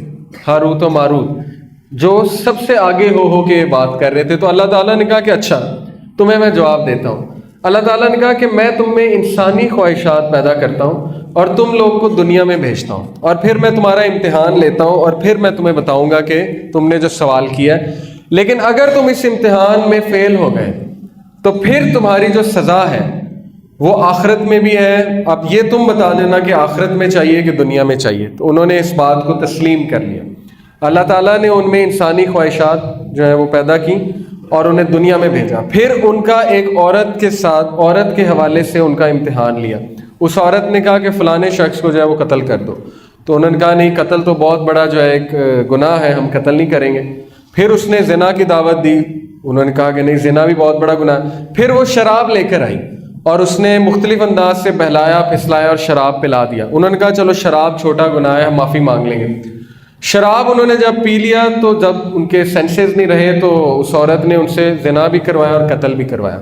ہاروت و ماروت، جو سب سے آگے ہو کے بات کر رہے تھے. تو اللہ تعالیٰ نے کہا کہ اچھا تمہیں میں جواب دیتا ہوں. اللہ تعالیٰ نے کہا کہ میں تم میں انسانی خواہشات پیدا کرتا ہوں اور تم لوگ کو دنیا میں بھیجتا ہوں، اور پھر میں تمہارا امتحان لیتا ہوں اور پھر میں تمہیں بتاؤں گا کہ تم نے جو سوال کیا ہے. لیکن اگر تم اس امتحان میں فیل ہو گئے تو پھر تمہاری جو سزا ہے وہ آخرت میں بھی ہے. اب یہ تم بتا دینا کہ آخرت میں چاہیے کہ دنیا میں چاہیے. تو انہوں نے اس بات کو تسلیم کر لیا. اللہ تعالیٰ نے ان میں انسانی خواہشات جو ہیں وہ پیدا کی اور انہیں دنیا میں بھیجا. پھر ان کا ایک عورت کے ساتھ، عورت کے حوالے سے ان کا امتحان لیا. اس عورت نے کہا کہ فلانے شخص کو جو ہے وہ قتل کر دو. تو انہوں نے کہا نہیں، قتل تو بہت بڑا جو ہے ایک گناہ ہے، ہم قتل نہیں کریں گے. پھر اس نے زنا کی دعوت دی. انہوں نے کہا کہ نہیں، زنا بھی بہت بڑا گناہ. پھر وہ شراب لے کر آئی اور اس نے مختلف انداز سے بہلایا پھسلایا اور شراب پلا دیا. انہوں نے کہا چلو شراب چھوٹا گناہ ہے، ہم معافی مانگ لیں گے. شراب انہوں نے جب پی لیا تو جب ان کے سینسز نہیں رہے تو اس عورت نے ان سے زنا بھی کروایا اور قتل بھی کروایا.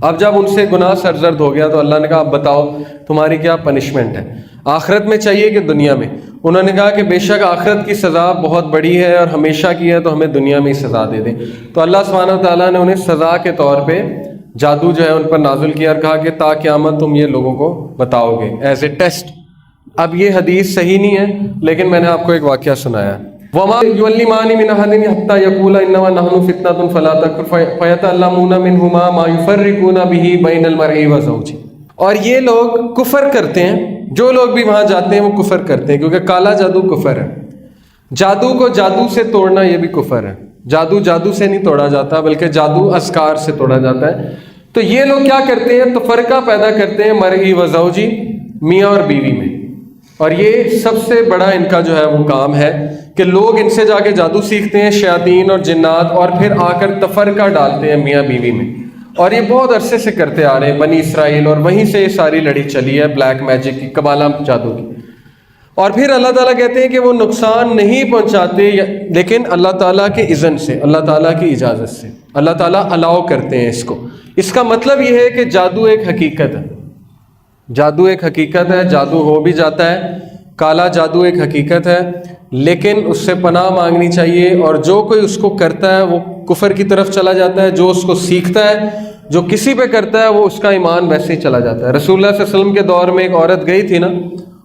اب جب ان سے گناہ سرزد ہو گیا تو اللہ نے کہا اب بتاؤ تمہاری کیا پنشمنٹ ہے، آخرت میں چاہیے کہ دنیا میں؟ انہوں نے کہا کہ بے شک آخرت کی سزا بہت بڑی ہے اور ہمیشہ کی ہے، تو ہمیں دنیا میں ہی سزا دے دیں. تو اللہ سبحانہ و تعالیٰ نے انہیں سزا کے طور پہ جادو جو ہے ان پر نازل کیا اور کہا کہ تا قیامت تم یہ لوگوں کو بتاؤ گے ایز اے ٹیسٹ. اب یہ حدیث صحیح نہیں ہے لیکن میں نے آپ کو ایک واقعہ سنایا. وَمَا يُعَلِّمَانِ مِنْ أَحَدٍ حَتَّى يَقُولَا إِنَّمَا نَحْنُ فِتْنَةٌ فَلَا تَكْفُرْ فَيَتَعَلَّمُونَ مِنْهُمَا مَا يُفَرِّقُونَ بِهِ بَيْنَ الْمَرْءِ وَزَوْجِهِ. اور یہ لوگ کفر کرتے ہیں، جو لوگ بھی وہاں جاتے ہیں وہ کفر کرتے ہیں، کیونکہ کالا جادو کفر ہے. جادو کو جادو سے توڑنا یہ بھی کفر ہے. جادو جادو سے نہیں توڑا جاتا بلکہ جادو اذکار سے توڑا جاتا ہے. تو یہ لوگ کیا کرتے ہیں؟ تفرقہ پیدا کرتے ہیں مرئی و زوجی، میاں اور بیوی میں. اور یہ سب سے بڑا ان کا جو ہے وہ کام ہے کہ لوگ ان سے جا کے جادو سیکھتے ہیں، شیاطین اور جنات، اور پھر آ کر تفرقہ ڈالتے ہیں میاں بیوی میں. اور یہ بہت عرصے سے کرتے آ رہے ہیں بنی اسرائیل، اور وہیں سے یہ ساری لڑی چلی ہے بلیک میجک کی، قبالہ جادو کی. اور پھر اللہ تعالیٰ کہتے ہیں کہ وہ نقصان نہیں پہنچاتے لیکن اللہ تعالیٰ کے اذن سے، اللہ تعالیٰ کی اجازت سے. اللہ تعالیٰ الاؤ کرتے ہیں اس کو. اس کا مطلب یہ ہے کہ جادو ایک حقیقت ہے، جادو ایک حقیقت ہے، جادو ہو بھی جاتا ہے. کالا جادو ایک حقیقت ہے لیکن اس سے پناہ مانگنی چاہیے. اور جو کوئی اس کو کرتا ہے وہ کفر کی طرف چلا جاتا ہے. جو اس کو سیکھتا ہے، جو کسی پہ کرتا ہے، وہ اس کا ایمان ویسے ہی چلا جاتا ہے. رسول اللہ صلی اللہ علیہ وسلم کے دور میں ایک عورت گئی تھی نا،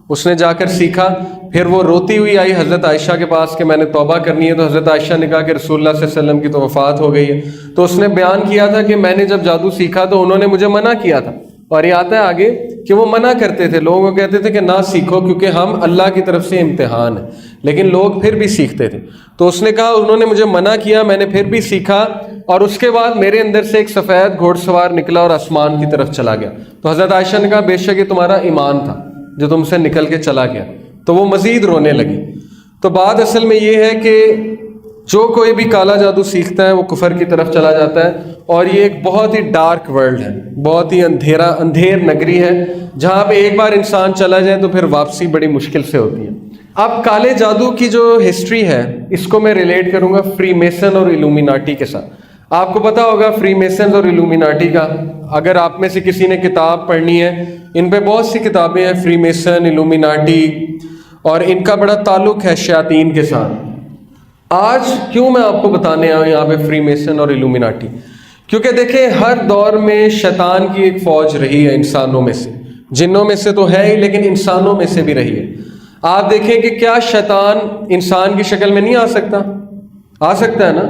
اس نے جا کر سیکھا، پھر وہ روتی ہوئی آئی حضرت عائشہ کے پاس کہ میں نے توبہ کرنی ہے. تو حضرت عائشہ نے کہا کہ رسول اللہ صلی اللہ علیہ وسلم کی تو وفات ہو گئی ہے. تو اس نے بیان کیا تھا کہ میں نے جب جادو سیکھا تو انہوں نے مجھے منع کیا تھا. اور یہ آتا ہے آگے کہ وہ منع کرتے تھے، لوگوں کو کہتے تھے کہ نہ سیکھو کیونکہ ہم اللہ کی طرف سے امتحان ہے، لیکن لوگ پھر بھی سیکھتے تھے. تو اس نے کہا انہوں نے مجھے منع کیا، میں نے پھر بھی سیکھا، اور اس کے بعد میرے اندر سے ایک سفید گھوڑ سوار نکلا اور آسمان کی طرف چلا گیا. تو حضرت عائشہ نے کہا بے شک یہ تمہارا ایمان تھا جو تم سے نکل کے چلا گیا. تو وہ مزید رونے لگی. تو بات اصل میں یہ ہے کہ جو کوئی بھی کالا جادو سیکھتا ہے وہ کفر کی طرف چلا جاتا ہے. اور یہ ایک بہت ہی ڈارک ورلڈ ہے، بہت ہی اندھیر نگری ہے، جہاں پہ ایک بار انسان چلا جائے تو پھر واپسی بڑی مشکل سے ہوتی ہے. اب کالے جادو کی جو ہسٹری ہے اس کو میں ریلیٹ کروں گا فری میسن اور ایلومیناٹی کے ساتھ. آپ کو پتا ہوگا فری میسنز اور الومیناٹی کا، اگر آپ میں سے کسی نے کتاب پڑھنی ہے، ان پہ بہت سی کتابیں ہیں، فری میسن، الومیناٹی، اور ان کا بڑا تعلق ہے شیاطین کے ساتھ۔ آج کیوں میں آپ کو بتانے آیا یہاں پہ فری میسن اور الومیناٹی؟ کیونکہ دیکھیں ہر دور میں شیطان کی ایک فوج رہی ہے انسانوں میں سے، جنوں میں سے تو ہے ہی لیکن انسانوں میں سے بھی رہی ہے۔ آپ دیکھیں کہ کیا شیطان انسان کی شکل میں نہیں آ سکتا؟ آ سکتا ہے نا۔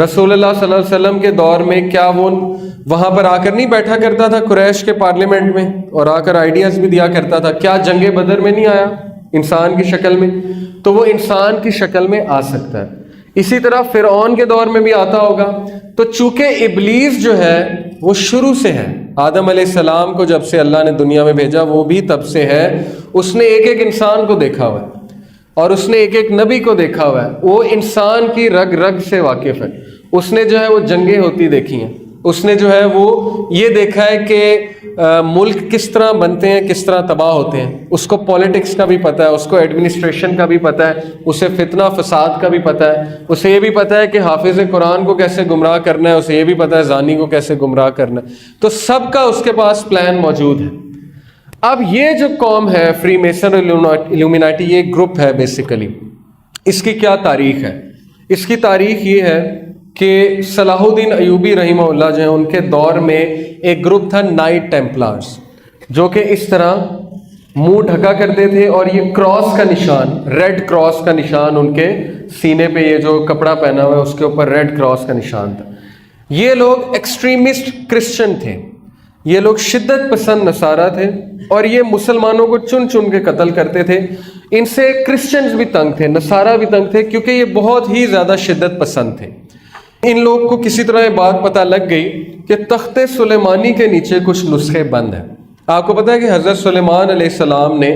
رسول اللہ صلی اللہ علیہ وسلم کے دور میں کیا وہ وہاں پر آ کر نہیں بیٹھا کرتا تھا قریش کے پارلیمنٹ میں اور آ کر آئیڈیاز بھی دیا کرتا تھا؟ کیا جنگ بدر میں نہیں آیا انسان کی شکل میں؟ تو وہ انسان کی شکل میں آ سکتا ہے۔ اسی طرح فرعون کے دور میں بھی آتا ہوگا۔ تو چونکہ ابلیس جو ہے وہ شروع سے ہے، آدم علیہ السلام کو جب سے اللہ نے دنیا میں بھیجا وہ بھی تب سے ہے، اس نے ایک ایک انسان کو دیکھا ہوا ہے اور اس نے ایک ایک نبی کو دیکھا ہوا ہے، وہ انسان کی رگ رگ سے واقف ہے۔ اس نے جو ہے وہ جنگیں ہوتی دیکھی ہیں، اس نے جو ہے وہ یہ دیکھا ہے کہ ملک کس طرح بنتے ہیں، کس طرح تباہ ہوتے ہیں۔ اس کو پولیٹکس کا بھی پتہ ہے، اس کو ایڈمنسٹریشن کا بھی پتہ ہے، اسے فتنہ فساد کا بھی پتہ ہے، اسے یہ بھی پتہ ہے کہ حافظ قرآن کو کیسے گمراہ کرنا ہے، اسے یہ بھی پتہ ہے زانی کو کیسے گمراہ کرنا ہے۔ تو سب کا اس کے پاس پلان موجود ہے۔ اب یہ جو قوم ہے فری میسن اور الومیناٹی، یہ ایک گروپ ہے بیسیکلی۔ اس کی کیا تاریخ ہے؟ اس کی تاریخ یہ ہے کہ صلاح الدین ایوبی رحمہ اللہ جو ہیں ان کے دور میں ایک گروپ تھا نائٹ ٹیمپلارز، جو کہ اس طرح منہ ڈھکا کرتے تھے اور یہ کراس کا نشان، ریڈ کراس کا نشان ان کے سینے پہ، یہ جو کپڑا پہنا ہوا ہے اس کے اوپر ریڈ کراس کا نشان تھا۔ یہ لوگ ایکسٹریمسٹ کرسچن تھے، یہ لوگ شدت پسند نصارہ تھے اور یہ مسلمانوں کو چن چن کے قتل کرتے تھے۔ ان سے کرسچنز بھی تنگ تھے، نصارہ بھی تنگ تھے، کیونکہ یہ بہت ہی زیادہ شدت پسند تھے۔ ان لوگ کو کسی طرح یہ بات پتہ لگ گئی کہ تخت سلیمانی کے نیچے کچھ نسخے بند ہیں۔ آپ کو پتہ ہے کہ حضرت سلیمان علیہ السلام نے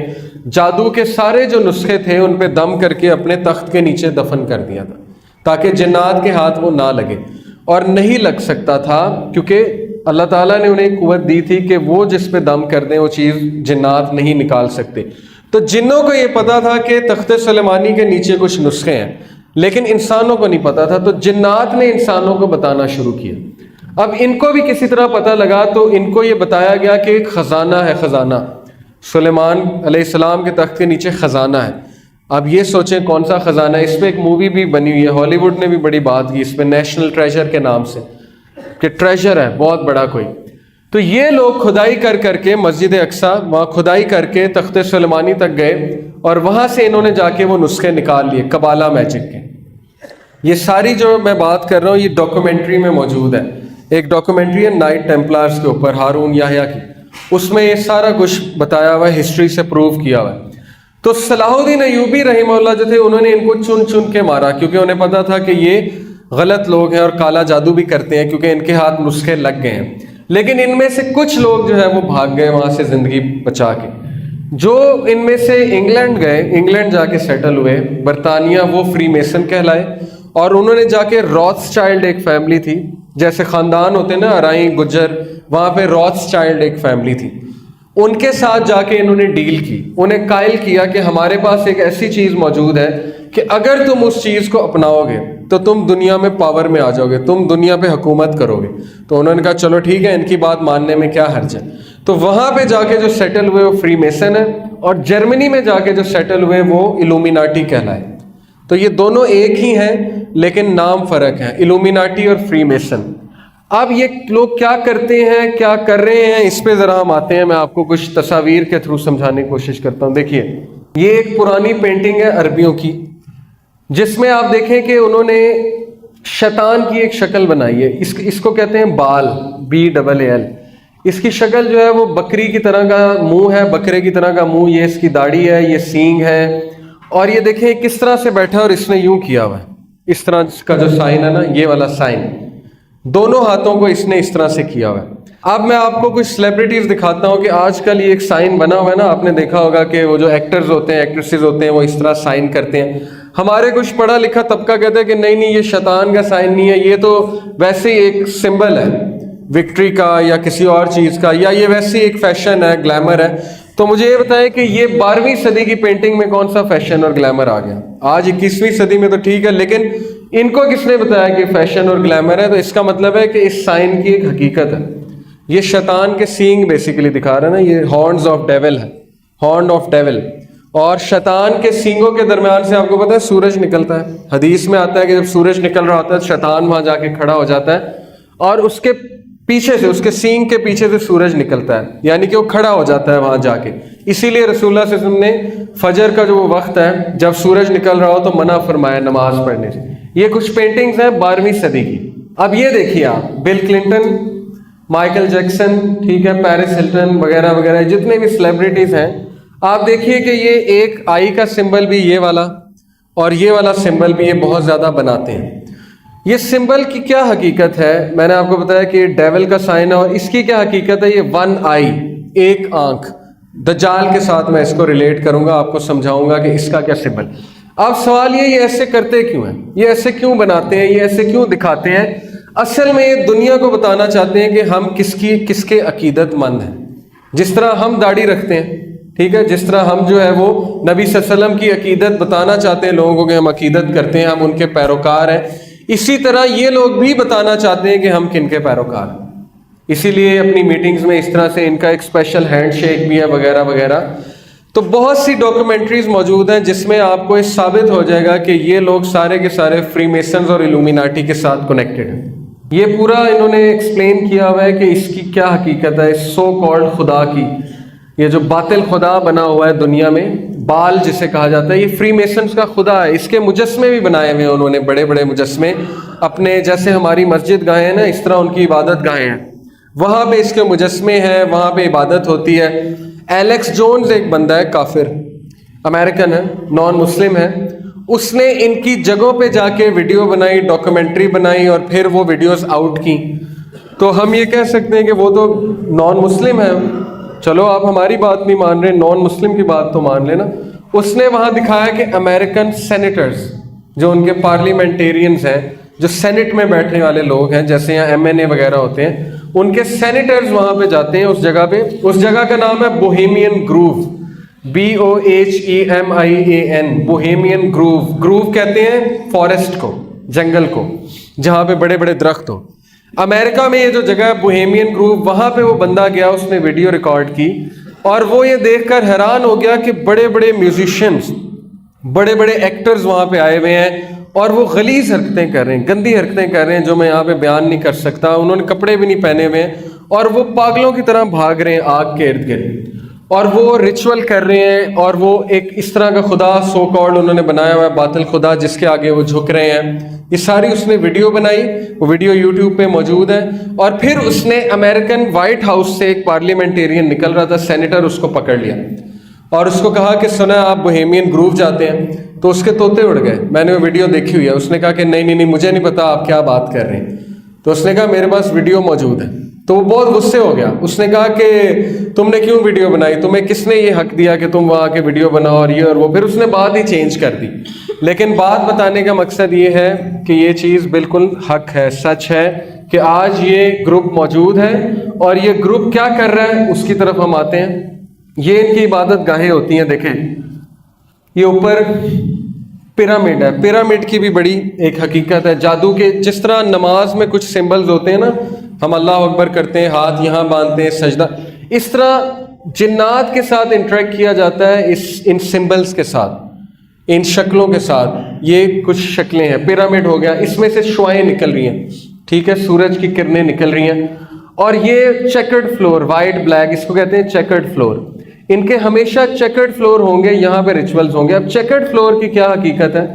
جادو کے سارے جو نسخے تھے ان پہ دم کر کے اپنے تخت کے نیچے دفن کر دیا تھا تاکہ جنات کے ہاتھ وہ نہ لگے، اور نہیں لگ سکتا تھا کیونکہ اللہ تعالیٰ نے انہیں قوت دی تھی کہ وہ جس پہ دم کر دیں وہ چیز جنات نہیں نکال سکتے۔ تو جنوں کو یہ پتا تھا کہ تخت سلیمانی کے نیچے کچھ نسخے ہیں، لیکن انسانوں کو نہیں پتا تھا، تو جنات نے انسانوں کو بتانا شروع کیا۔ اب ان کو بھی کسی طرح پتہ لگا تو ان کو یہ بتایا گیا کہ ایک خزانہ ہے، خزانہ سلیمان علیہ السلام کے تخت کے نیچے خزانہ ہے۔ اب یہ سوچیں کون سا خزانہ ہے؟ اس پہ ایک مووی بھی بنی ہوئی ہے، ہالی ووڈ نے بھی بڑی بات کی اس پہ، نیشنل ٹریجر کے نام سے، کہ ٹریجر ہے بہت بڑا کوئی۔ تو یہ لوگ کھدائی کر کر کے مسجد اقصیٰ وہاں کھدائی کر کے تخت سلیمانی تک گئے اور وہاں سے انہوں نے جا کے وہ نسخے نکال لیے قبالہ میجک کے۔ یہ ساری جو میں بات کر رہا ہوں یہ ڈاکومنٹری میں موجود ہے، ایک ڈاکومنٹری ہے نائٹ ٹیمپلارز کے اوپر، ہارون یحییٰ کی، اس میں یہ سارا کچھ بتایا ہوا ہے، ہسٹری سے پروو کیا ہوا ہے۔ تو صلاح الدین ایوبی رحمہ اللہ جو تھے انہوں نے ان کو چن چن کے مارا، کیونکہ انہیں پتا تھا کہ یہ غلط لوگ ہیں اور کالا جادو بھی کرتے ہیں، کیونکہ ان کے ہاتھ نسخے لگ گئے ہیں۔ لیکن ان میں سے کچھ لوگ جو ہے وہ بھاگ گئے وہاں سے زندگی بچا کے۔ جو ان میں سے انگلینڈ گئے، انگلینڈ جا کے سیٹل ہوئے، برطانیہ، وہ فری میسن کہلائے، اور انہوں نے جا کے راتس چائلڈ ایک فیملی تھی، جیسے خاندان ہوتے ہیں نا ارائیں گجر، وہاں پہ راتس چائلڈ ایک فیملی تھی، ان کے ساتھ جا کے انہوں نے ڈیل کی، انہیں قائل کیا کہ ہمارے پاس ایک ایسی چیز موجود ہے کہ اگر تم اس چیز کو اپناؤ گے تو تم دنیا میں پاور میں آ جاؤ گے، تم دنیا پہ حکومت کرو گے۔ تو انہوں نے کہا چلو ٹھیک ہے، ان کی بات ماننے میں کیا حرج ہے۔ تو وہاں پہ جا کے جو سیٹل ہوئے وہ فری میسن ہے، اور جرمنی میں جا کے جو سیٹل ہوئے وہ الومیناٹی کہلائے۔ تو یہ دونوں ایک ہی ہیں لیکن نام فرق ہے، الومیناٹی اور فری میسن۔ اب یہ لوگ کیا کرتے ہیں، کیا کر رہے ہیں، اس پہ ذرا ہم آتے ہیں۔ میں آپ کو کچھ تصاویر کے تھرو سمجھانے کی کوشش کرتا ہوں۔ دیکھیے یہ ایک پرانی پینٹنگ ہے عربیوں کی، جس میں آپ دیکھیں کہ انہوں نے شیطان کی ایک شکل بنائی ہے، اس کو کہتے ہیں بال، BAAL۔ اس کی شکل جو ہے وہ بکری کی طرح کا منہ ہے، بکرے کی طرح کا منہ، یہ اس کی داڑھی ہے، یہ سینگ ہے، اور یہ دیکھیں کس طرح سے بیٹھا اور اس نے یوں کیا ہوا ہے، اس طرح کا جو سائن ہے نا، یہ والا سائن، دونوں ہاتھوں کو اس نے اس طرح سے کیا ہوا ہے۔ اب میں آپ کو کچھ سیلیبریٹیز دکھاتا ہوں کہ آج کل یہ ایک سائن بنا ہوا ہے نا، آپ نے دیکھا ہوگا کہ وہ جو ایکٹرز ہوتے ہیں، ایکٹریسز ہوتے ہیں، وہ اس طرح سائن کرتے ہیں۔ ہمارے کچھ پڑھا لکھا طبقہ کہتے ہیں کہ نہیں نہیں، یہ شیطان کا سائن نہیں ہے، یہ تو ویسے ہی ایک سمبل ہے وکٹری کا یا کسی اور چیز کا، یا یہ ویسے ہی ایک فیشن ہے، گلیمر ہے۔ تو مجھے یہ بتائیں کہ یہ 12ویں صدی کی پینٹنگ میں کون سا فیشن اور گلیمر آ گیا؟ آج 21ویں صدی میں تو ٹھیک ہے، لیکن ان کو کس نے بتایا کہ فیشن اور گلیمر ہے؟ تو اس کا مطلب ہے کہ اس سائن کی ایک حقیقت ہے. یہ شیطان کے سینگ بیسیکلی دکھا رہا ہے نا, یہ ہارنز آف ڈیول ہے, ہارن آف ڈیول. اور شیطان کے سینگوں کے درمیان سے آپ کو پتہ ہے سورج نکلتا ہے. حدیث میں آتا ہے کہ جب سورج نکل رہا ہوتا ہے شیطان وہاں جا کے کھڑا ہو جاتا ہے اور اس کے پیچھے سے, اس کے سینگ کے پیچھے سے سورج نکلتا ہے, یعنی کہ وہ کھڑا ہو جاتا ہے وہاں جا کے. اسی لیے رسول اللہ صلی اللہ علیہ وسلم نے فجر کا جو وہ وقت ہے جب سورج نکل رہا ہو تو منع فرمایا نماز پڑھنے سے. یہ کچھ پینٹنگز ہیں 12ویں صدی کی. اب یہ دیکھیے آپ, بل کلنٹن, مائیکل جیکسن, ٹھیک ہے, پیرس ہلٹن وغیرہ وغیرہ جتنے بھی سیلیبریٹیز ہیں, آپ دیکھیے کہ یہ ایک آئی کا سمبل بھی یہ والا اور یہ والا سمبل بھی یہ بہت زیادہ بناتے ہیں. یہ سمبل کی کیا حقیقت ہے؟ میں نے آپ کو بتایا کہ یہ ڈیول کا سائن ہے, اور اس کی کیا حقیقت ہے؟ یہ 1 آئی, ایک آنکھ. دجال کے ساتھ میں اس کو ریلیٹ کروں گا, آپ کو سمجھاؤں گا کہ اس کا کیا سمبل. اب سوال یہ ایسے کرتے کیوں ہیں, یہ ایسے کیوں بناتے ہیں, یہ ایسے کیوں دکھاتے ہیں؟ اصل میں یہ دنیا کو بتانا چاہتے ہیں کہ ہم کس کے عقیدت مند ہیں. جس طرح ہم داڑھی رکھتے ہیں, ٹھیک ہے, جس طرح ہم جو ہے وہ نبی صلی اللہ علیہ وسلم کی عقیدت بتانا چاہتے ہیں لوگوں کو کہ ہم عقیدت کرتے ہیں, ہم ان کے پیروکار ہیں, اسی طرح یہ لوگ بھی بتانا چاہتے ہیں کہ ہم کن کے پیروکار ہیں. اسی لیے اپنی میٹنگز میں اس طرح سے ان کا ایک اسپیشل ہینڈ شیک بھی ہے وغیرہ وغیرہ. تو بہت سی ڈاکومنٹریز موجود ہیں جس میں آپ کو یہ ثابت ہو جائے گا کہ یہ لوگ سارے کے سارے فری میسنز اور الومیناٹی کے ساتھ کنیکٹڈ ہیں. یہ پورا انہوں نے ایکسپلین کیا ہوا ہے کہ اس کی کیا حقیقت ہے, اس سو کالڈ خدا کی, یہ جو باطل خدا بنا ہوا ہے دنیا میں, بال جسے کہا جاتا ہے, یہ فری میسنز کا خدا ہے. اس کے مجسمے بھی بنائے ہوئے انہوں نے, بڑے بڑے مجسمے اپنے, جیسے ہماری مسجد گاہیں ہیں نا اس طرح ان کی عبادت گاہیں ہیں, وہاں پہ اس کے مجسمے ہیں, وہاں پہ عبادت ہوتی ہے. ایلیکس جونز ایک بندہ ہے, کافر, امریکن ہے, نان مسلم ہے, اس نے ان کی جگہوں پہ جا کے ویڈیو بنائی, ڈاکومنٹری بنائی اور پھر وہ ویڈیوز آؤٹ کی. تو ہم یہ کہہ سکتے ہیں کہ وہ تو نان مسلم ہے, چلو آپ ہماری بات نہیں مان رہے, نان مسلم کی بات تو مان لینا. اس نے وہاں دکھایا کہ امریکن سینیٹرز, جو ان کے پارلیمنٹیرینز ہیں, جو سینٹ میں بیٹھنے والے لوگ ہیں, جیسے یہاں MNA وغیرہ ہوتے ہیں, ان کے سینیٹرز وہاں پہ جاتے ہیں اس جگہ پہ. اس جگہ کا نام ہے Bohemian grove, BOHEMIAN, Bohemian grove. Grove کہتے ہیں فارسٹ کو, جنگل کو, جہاں پہ بڑے بڑے درخت ہو. امریکہ میں یہ جو جگہ ہے بوہیمین گروو, وہاں پہ وہ بندہ گیا, اس نے ویڈیو ریکارڈ کی اور وہ یہ دیکھ کر حیران ہو گیا کہ بڑے بڑے میوزیشینز, بڑے بڑے ایکٹرز وہاں پہ آئے ہوئے ہیں اور وہ غلیظ حرکتیں کر رہے ہیں, گندی حرکتیں کر رہے ہیں جو میں یہاں پہ بیان نہیں کر سکتا. انہوں نے کپڑے بھی نہیں پہنے ہوئے ہیں اور وہ پاگلوں کی طرح بھاگ رہے ہیں آگ کے ارد گرد, اور وہ ریچول کر رہے ہیں, اور وہ ایک اس طرح کا خدا سو کالڈ انہوں نے بنایا ہوا ہے, باطل خدا, جس کے آگے وہ جھک رہے ہیں. یہ ساری اس نے ویڈیو بنائی, وہ ویڈیو یوٹیوب پہ موجود ہے. اور پھر اس نے امریکن وائٹ ہاؤس سے ایک پارلیمنٹیرین نکل رہا تھا, سینیٹر, اس کو پکڑ لیا اور اس کو کہا کہ سنا آپ بوہیمین گروو جاتے ہیں؟ تو اس کے طوطے اڑ گئے. میں نے وہ ویڈیو دیکھی ہوئی ہے. اس نے کہا کہ نہیں مجھے نہیں پتا آپ کیا بات کر رہے ہیں. تو اس نے کہا میرے پاس ویڈیو موجود ہے. تو وہ بہت غصے ہو گیا. اس نے کہا کہ تم نے کیوں ویڈیو بنائی, تمہیں کس نے یہ حق دیا کہ تم وہاں کے ویڈیو بناؤ اور یہ اور وہ. پھر اس نے بات ہی چینج کر دی. لیکن بات بتانے کا مقصد یہ ہے کہ یہ چیز بالکل حق ہے, سچ ہے کہ آج یہ گروپ موجود ہے, اور یہ گروپ کیا کر رہا ہے اس کی طرف ہم آتے ہیں. یہ ان کی عبادت گاہیں ہوتی ہیں. دیکھیں یہ اوپر پیرامڈ ہے, پیرامڈ کی بھی بڑی ایک حقیقت ہے. جادو کے جس طرح نماز میں کچھ سمبلز ہوتے ہیں نا, ہم اللہ اکبر کرتے ہیں, ہاتھ یہاں باندھتے ہیں, سجدہ, اس طرح جنات کے ساتھ انٹریکٹ کیا جاتا ہے ان سمبلز کے ساتھ, ان شکلوں کے ساتھ. یہ کچھ شکلیں ہیں, پیرامڈ ہو گیا, اس میں سے شعائیں نکل رہی ہیں, ٹھیک ہے, سورج کی کرنیں نکل رہی ہیں. اور یہ چیکرڈ فلور, وائٹ بلیک, اس کو کہتے ہیں چیکرڈ فلور. ان کے ہمیشہ چیکرڈ فلور ہوں گے, یہاں پہ ریچولز ہوں گے. اب چیکرڈ فلور کی کیا حقیقت ہے؟